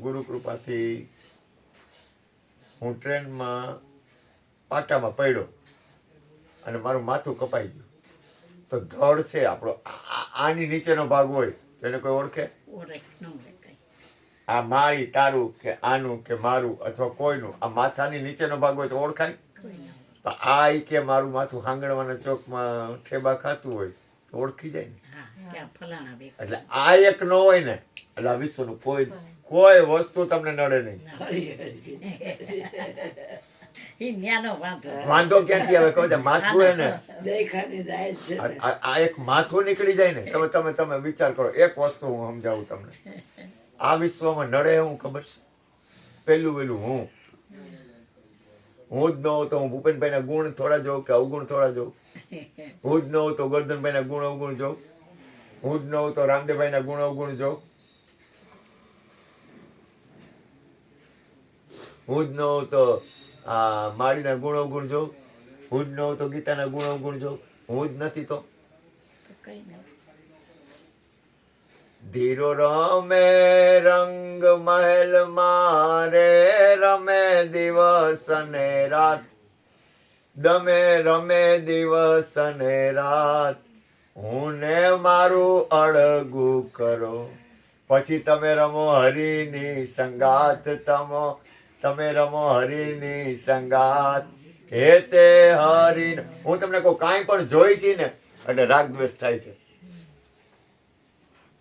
ગુરુ કૃપાથી હું ટ્રેનમાં પાટામાં પડ્યો અને મારું માથું કપાઈ ગયું. તો ધડ છે આપણો, આની નીચેનો ભાગ હોય તો એને કોઈ ઓળખે? ઓળખ ન મળે કઈ. આ મારી, તારું કે આનું કે મારું અથવા કોઈનું, આ માથાની નીચેનો ભાગ હોય તો ઓળખાય? કોઈ ન તો આ ઈ કે મારું માથું હાંગણવાના ચોકમાં ઠેબા ખાતું હોય તો ઓળખી જાય ને. હા ત્યાં ફલાણા વ્યક્તિ. એટલે આ એક ન હોય ને એટલે આ વિશ્વનું કોઈ વસ્તુ તમને નડે નહીં. એ ન્યાનો વાંધો. વાંધો ક્યાંથી આવે ખબર છે? માથું હે ને, દેખાની જાય છે ને. આ એક માથું નીકળી જાય ને, તમે વિચાર કરો. એક વસ્તુ હું સમજાવું તમને. આ વિશ્વમાં નડે હું ખબર છે? પેલું હું જ ન હોઉં તો હું ભૂપેનભાઈના ગુણ થોડા જોઉં કે અવગુણ થોડા જોઉં? હું જ ન હોઉં તો ગોરધનભાઈના ગુણ અવગુણ જોઉં? હું જ ન હોઉં તો રામદેવભાઈના ગુણ અવગુણ જોઉં? હું જ ન હોઉં તો આ માળીના ગુણ અવગુણ જોઉં? હું જ ન હોઉં તો ગીતાના ગુણ અવગુણ જોઉં? હું જ નથી તો કઈ ન. ધીરો રમે રંગ મહેલ મારે, રમે દિવસ ને રાત, દમે રમે દિવસ ને રાત, હું ને મારું અળગું કરો. પછી તમે રમો હરિની સંગાત, તમે રમો હરિની સંગાત. હે તે હરિ, હું તમને કહું કાંઈ પણ જોઈ છી ને એટલે રાગ દ્વેષ થાય છે.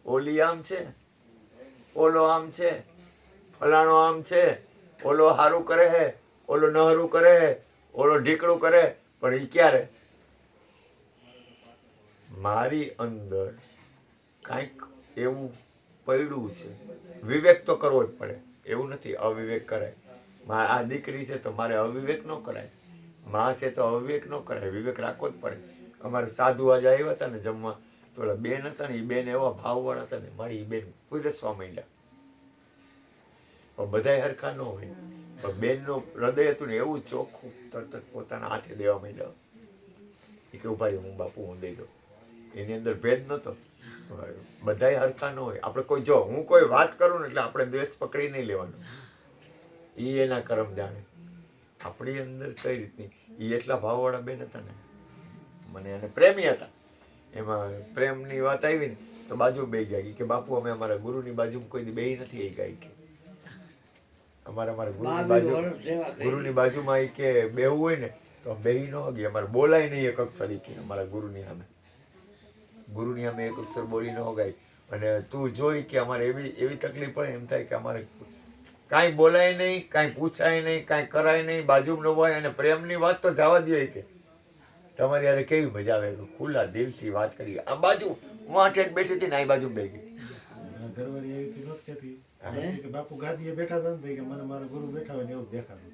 ઓલી આમ છે, ઓલો આમ છે, ફલાણો આમ છે, ઓલો હારું કરે હે, ઓલો નહરું કરે હે, ઓલો ઢીકડું કરે, પણ એ ક્યારે? મારી અંદર કાંઈક એવું પડ્યું છે. વિવેક તો કરવો જ પડે, એવું નથી અવિવેક કરાય. આ દીકરી છે તો મારે અવિવેક ન કરાય, માં છે તો અવિવેક ન કરાય, વિવેક રાખવો જ પડે. અમારે સાધુ આજે આવ્યા હતા ને જમવા, તો ઓલા બેન હતા ને, એ બેન એવા ભાવવાળા હતા ને, મારી એ બેન પીરસવા માંડ્યા. પણ બધાય હરખા ન હોય, પણ બેનનું હૃદય હતું ને એવું ચોખ્ખું, તરત પોતાના હાથે દેવા માંડ્યા. એ કે ભાઈ હું બાપુ હું દઈ દઉં. એની અંદર ભેદ નહોતો. બધાય હરખા ન હોય. આપણે કોઈ જો હું કોઈ વાત કરું ને એટલે આપણે દ્વેષ પકડી નહીં લેવાનું. એ એના કર્મ જાણે. આપણી અંદર કઈ રીતની, એ એટલા ભાવવાળા બેન હતા ને, મને એને પ્રેમી હતા. એમાં પ્રેમની વાત આવી ને તો બાજુ બે ગયા કે બાપુ અમે અમારા ગુરુની બાજુમાં કોઈ બે નથી આવી ગયા કે અમારા ગુરુની બાજુમાં એ કે બેહવું હોય ને તો બેહી ન ગઈ. અમારે બોલાય નહીં એક અક્ષર કે અમારા ગુરુની સામે એક અક્ષર બોલી ન ગાય. અને તું જોઈ કે અમારે એવી તકલીફ પડે, એમ થાય કે અમારે કાંઈ બોલાય નહીં, કાંઈ પૂછાય નહીં, કાંઈ કરાય નહીં, બાજુમાં ન હોય. અને પ્રેમની વાત તો જવા દે કે તમારી યારે કેવી મજા આવે, ખુલ્લા દિલથી વાત કરી. આ બાજુ વાંઠે બેઠી હતી ને આ બાજુ બે ગઈ. ઘરવાળી એવી થી નહોતી કહેતી કે બાપુ ગાદીએ બેઠા હતા ને કે મને મારા ગુરુ બેઠા હોય ને એવું દેખાતું.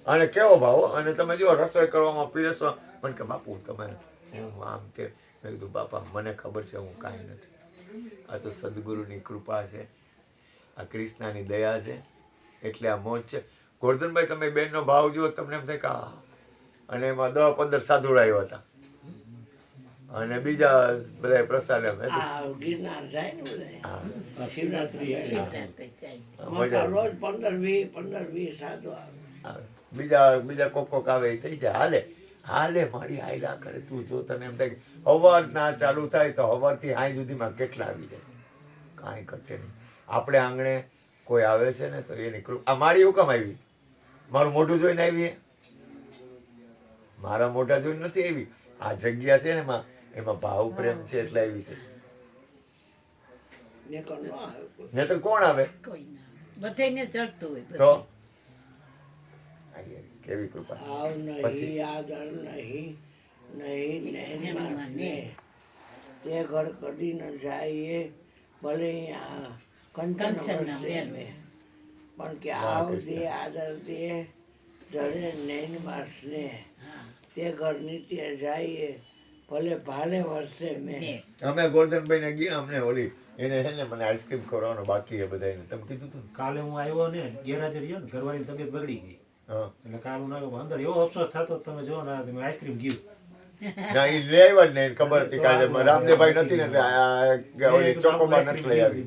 અને કેવો ભાવ. અને તમે જો રસોઈ કરવામાં પીરસવા મને કે બાપુ તમે હું આમ તે. મેં કીધું બાપા મને ખબર છે હું કાંઈ નથી, આ તો સદગુરુની કૃપા છે, આ કૃષ્ણની દયા છે, એટલે આ મોજ છે. ગોરધનભાઈ તમે બેનનો ભાવ જુઓ તમને એમ થાય કે આ. અને એમાં 10-15 સાધુડા આવ્યા હતા અને બીજા બધા પ્રસાદ ગિરનાર જાય ને બધા શિવરાત્રી શિવરાત્રી જાય. રોજ 15-20 સાધુ આવે. બીજા કોક આવે એ થઈ જાય. હાલે મારી હાયલા કરે. તું જો તને એમ થાય કે હવાર ના ચાલુ થાય તો હવારથી હાઈ સુધીમાં કેટલા આવી જાય, કાંઈ ઘટે નહીં. આપણે આંગણે કોઈ આવે છે ને તો એની આ મારી હુકમ આવી, મારું મોઢું જોઈને આવી, મારા મોઢા જોઈને નથી આવી. આ જગ્યા છે ને એમાં ભાવ પ્રેમ છે એટલે આવી છે. નકર ન આવે કોઈ. નહીતર કોણ આવે? કોઈ ના બધાને ચડતું હોય તો બધું. કેવી કૃપા. આવ પછી? નહીં આદર નહીં નહીં નહેરમાં સ્નેહ તે ઘર કદી ન જાય ભલે આ કંચન કંચનના વરસે મેલ. મેં. પણ કે વાહ, આવ કૃષ્ણ. દે આદર દે ધરે નૈનમાં સ્નેહ હા તે ઘર નિત્ય જાય ભલે ભાલે વર્ષે મેં. ને અમે ગોરધનભાઈ ને ગયા, અમને ઓલી એને હે ને મને આઈસ્ક્રીમ ખવડાવવાનો બાકી છે બધાને. તમે કીધું તું ને? કાલે હું આવ્યો ને ગેરહાજર રહ્યો ને ઘરવાળીની તબિયત બગડી ગઈ હા. એટલે કાલ હું આવ્યો અંદર એવો અફસોસ થતો તમે જો ને તમે આઈસ્ક્રીમ ગયું ના એ લઈ આવ્યા જ નહીં, એને ખબર હતી કાલે રામદેવભાઈ નથી ને એટલે આ ઓલી ચોકોબાર નથી લઈ આવી.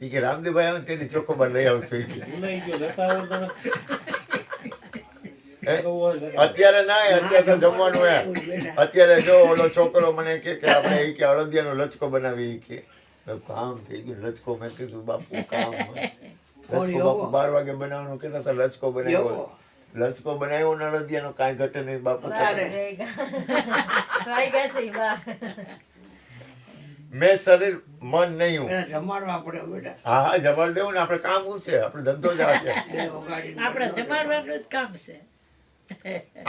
એ કે રામદેવભાઈ આવે ને તેથી ચોકોબાર લઈ આવશું ઈ કે. હે? અત્યારે ના, અત્યારે તો જમવાનું હે. અત્યારે જો ઓલો છોકરો મને કે આપણે ઈ કે અળદિયાનો લચકો બનાવી ઈ કે. મેં કામ થઈ ગયું લચકો. મેં કીધું બાપુ કામ લચકો બાપુ 12 વાગે બનાવવાનું કહેતા હતા. લચકો બનાવ્યો, એવો? લચકો બનાવ્યો ને અળદિયાનો કાંઈ ઘટે નહીં બાપુ. તારે મેં શરીર મન નહીં હું. પેલા જમાડવા પડે બેટા. હા હા જમાડ દેવું ને. આપણે કામ શું છે? આપણે ધંધો જ આ છે. બે વગાડીને આપણે જમાડવાનું જ કામ છે.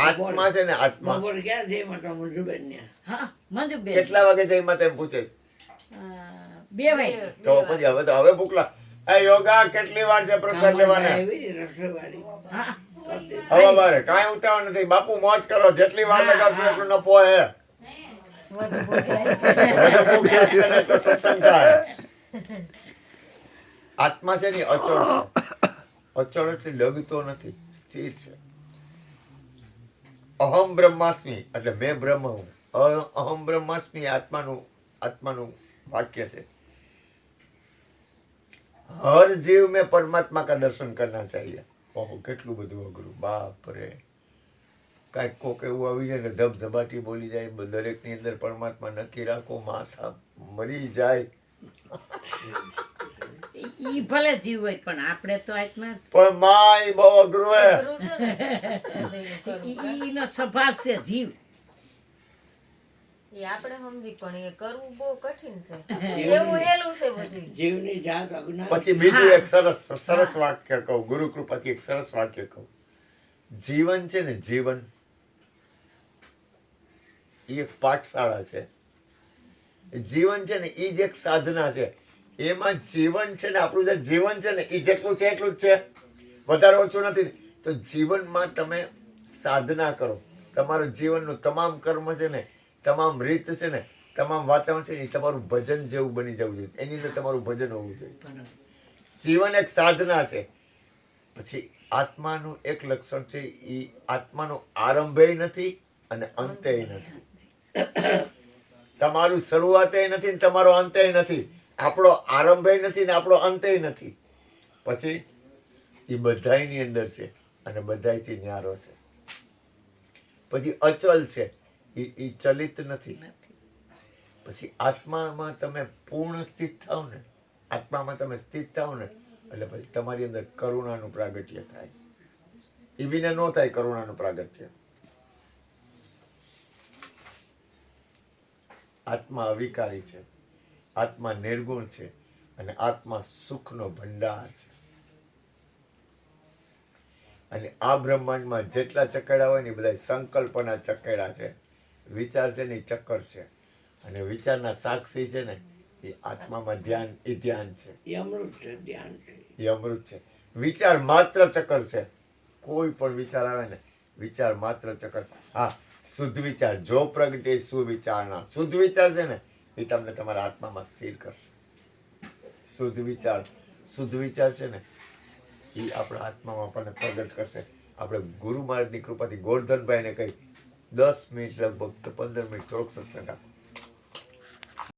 આત્મા છે ને આત્મા. બપોર ક્યાં જઈ માતા મંજુબેન ને હા મંજુબેન કેટલા વાગે જઈ માં તેમ પૂછે છે. 2 વાગે. તો પછી હવે ભૂખલા. એ યોગા કેટલી વાર છે પ્રસાદ લેવાના? આવી ને રસોઈવાળી. હા હવે મારે કાંઈ ઉતાવળ નથી બાપુ. મોજ કરો, જેટલી વાર લગાવશો એટલું નફો હે. વધુ ભૂખ લાગશે ને તો સત્સંગ થાય. આત્મા છે ને અચળ છે. અચળ એટલે ડગતો નથી, સ્થિર છે. અહમ બ્રહ્માસ્મિ એટલે મેં બ્રહ્મ હું. અહમ બ્રહ્માસ્મિ આત્માનું વાક્ય છે. હર જીવ में परमात्मा का दर्शन करना चाहिए. ઓહો કેટલું બધું અઘરું બાપ રે. કાંઈક કોક એવું આવી જાય ને ધબધબાટી બોલી જાય દરેકની અંદર પરમાત્મા નક્કી રાખો, માથા મરી જાય. ઈ ભલે જીવ હોય પણ આપણે તો આત્મા પણ માય બહુ અઘરું હે. ઈનો સ્વભાવ છે જીવ. એ આપણે સમજી પણ એ કરવું બહુ કઠિન છે એવું હેલું છે બધું જીવની જાત અજ્ઞાન. પછી બીજું એક સરસ વાક્ય કહું, ગુરુ કૃપાથી એક સરસ વાક્ય કહું. જીવન છે ને જીવન એ એક પાઠશાળા છે. જીવન છે ને એ જ એક સાધના છે. એમાં જીવન છે ને આપણું જે જીવન છે ને એ જેટલું છે એટલું જ છે, વધારે ઓછું નથી. તો જીવનમાં તમે સાધના કરો. તમારું જીવનનું તમામ કર્મ છે ને, તમામ રીત છે ને, તમામ વાતાવરણ છે ને એ તમારું ભજન જેવું બની જવું જોઈએ. એની અંદર તમારું ભજન હોવું જોઈએ. જીવન એક સાધના છે. પછી આત્માનું એક લક્ષણ છે, એ આત્માનો આરંભય નથી અને અંતય નથી. તમારું શરૂઆતય નથી ને તમારો અંતય નથી. આપણો આરંભય નથી ને આપણો અંતય નથી. પછી એ બધાયની અંદર છે અને બધાયથી ન્યારો છે. પછી અચલ છે, એ ચલિત નથી. પછી આત્મામાં તમે પૂર્ણ સ્થિત થાવ ને, આત્મામાં તમે સ્થિત થાવ ને એટલે પછી તમારી અંદર કરુણાનું પ્રાગટ્ય થાય. એ વિના ન થાય કરુણાનું પ્રાગટ્ય. આત્મા અવિકારી છે, આત્મા નિર્ગુણ છે અને આત્મા સુખનો ભંડાર છે. અને આ બ્રહ્માંડમાં જેટલા ચકેડા હોય ને એ બધા સંકલ્પના ચકેડા છે. વિચાર છે ને એ ચક્કર છે અને વિચારના સાક્ષી છે ને એ આત્મામાં ધ્યાન, એ ધ્યાન છે, એ અમૃત છે, ધ્યાન છે. એ અમૃત છે. વિચાર માત્ર ચક્કર છે. કોઈ પણ વિચાર આવે ને, વિચાર માત્ર ચક્કર. હા, શુદ્ધ વિચાર જો પ્રગટે સુવિચારના. શુદ્ધ વિચાર છે ને એ તમને તમારા આત્મામાં સ્થિર કરશે. શુદ્ધ વિચાર છે ને એ આપણા આત્મામાં આપણને પ્રગટ કરશે. આપણે ગુરુ મહારાજની કૃપાથી ગોરધનભાઈને કહી 10 મિનિટ લગભગ 15 મિનિટ થોડોક સત્સંગ આપો.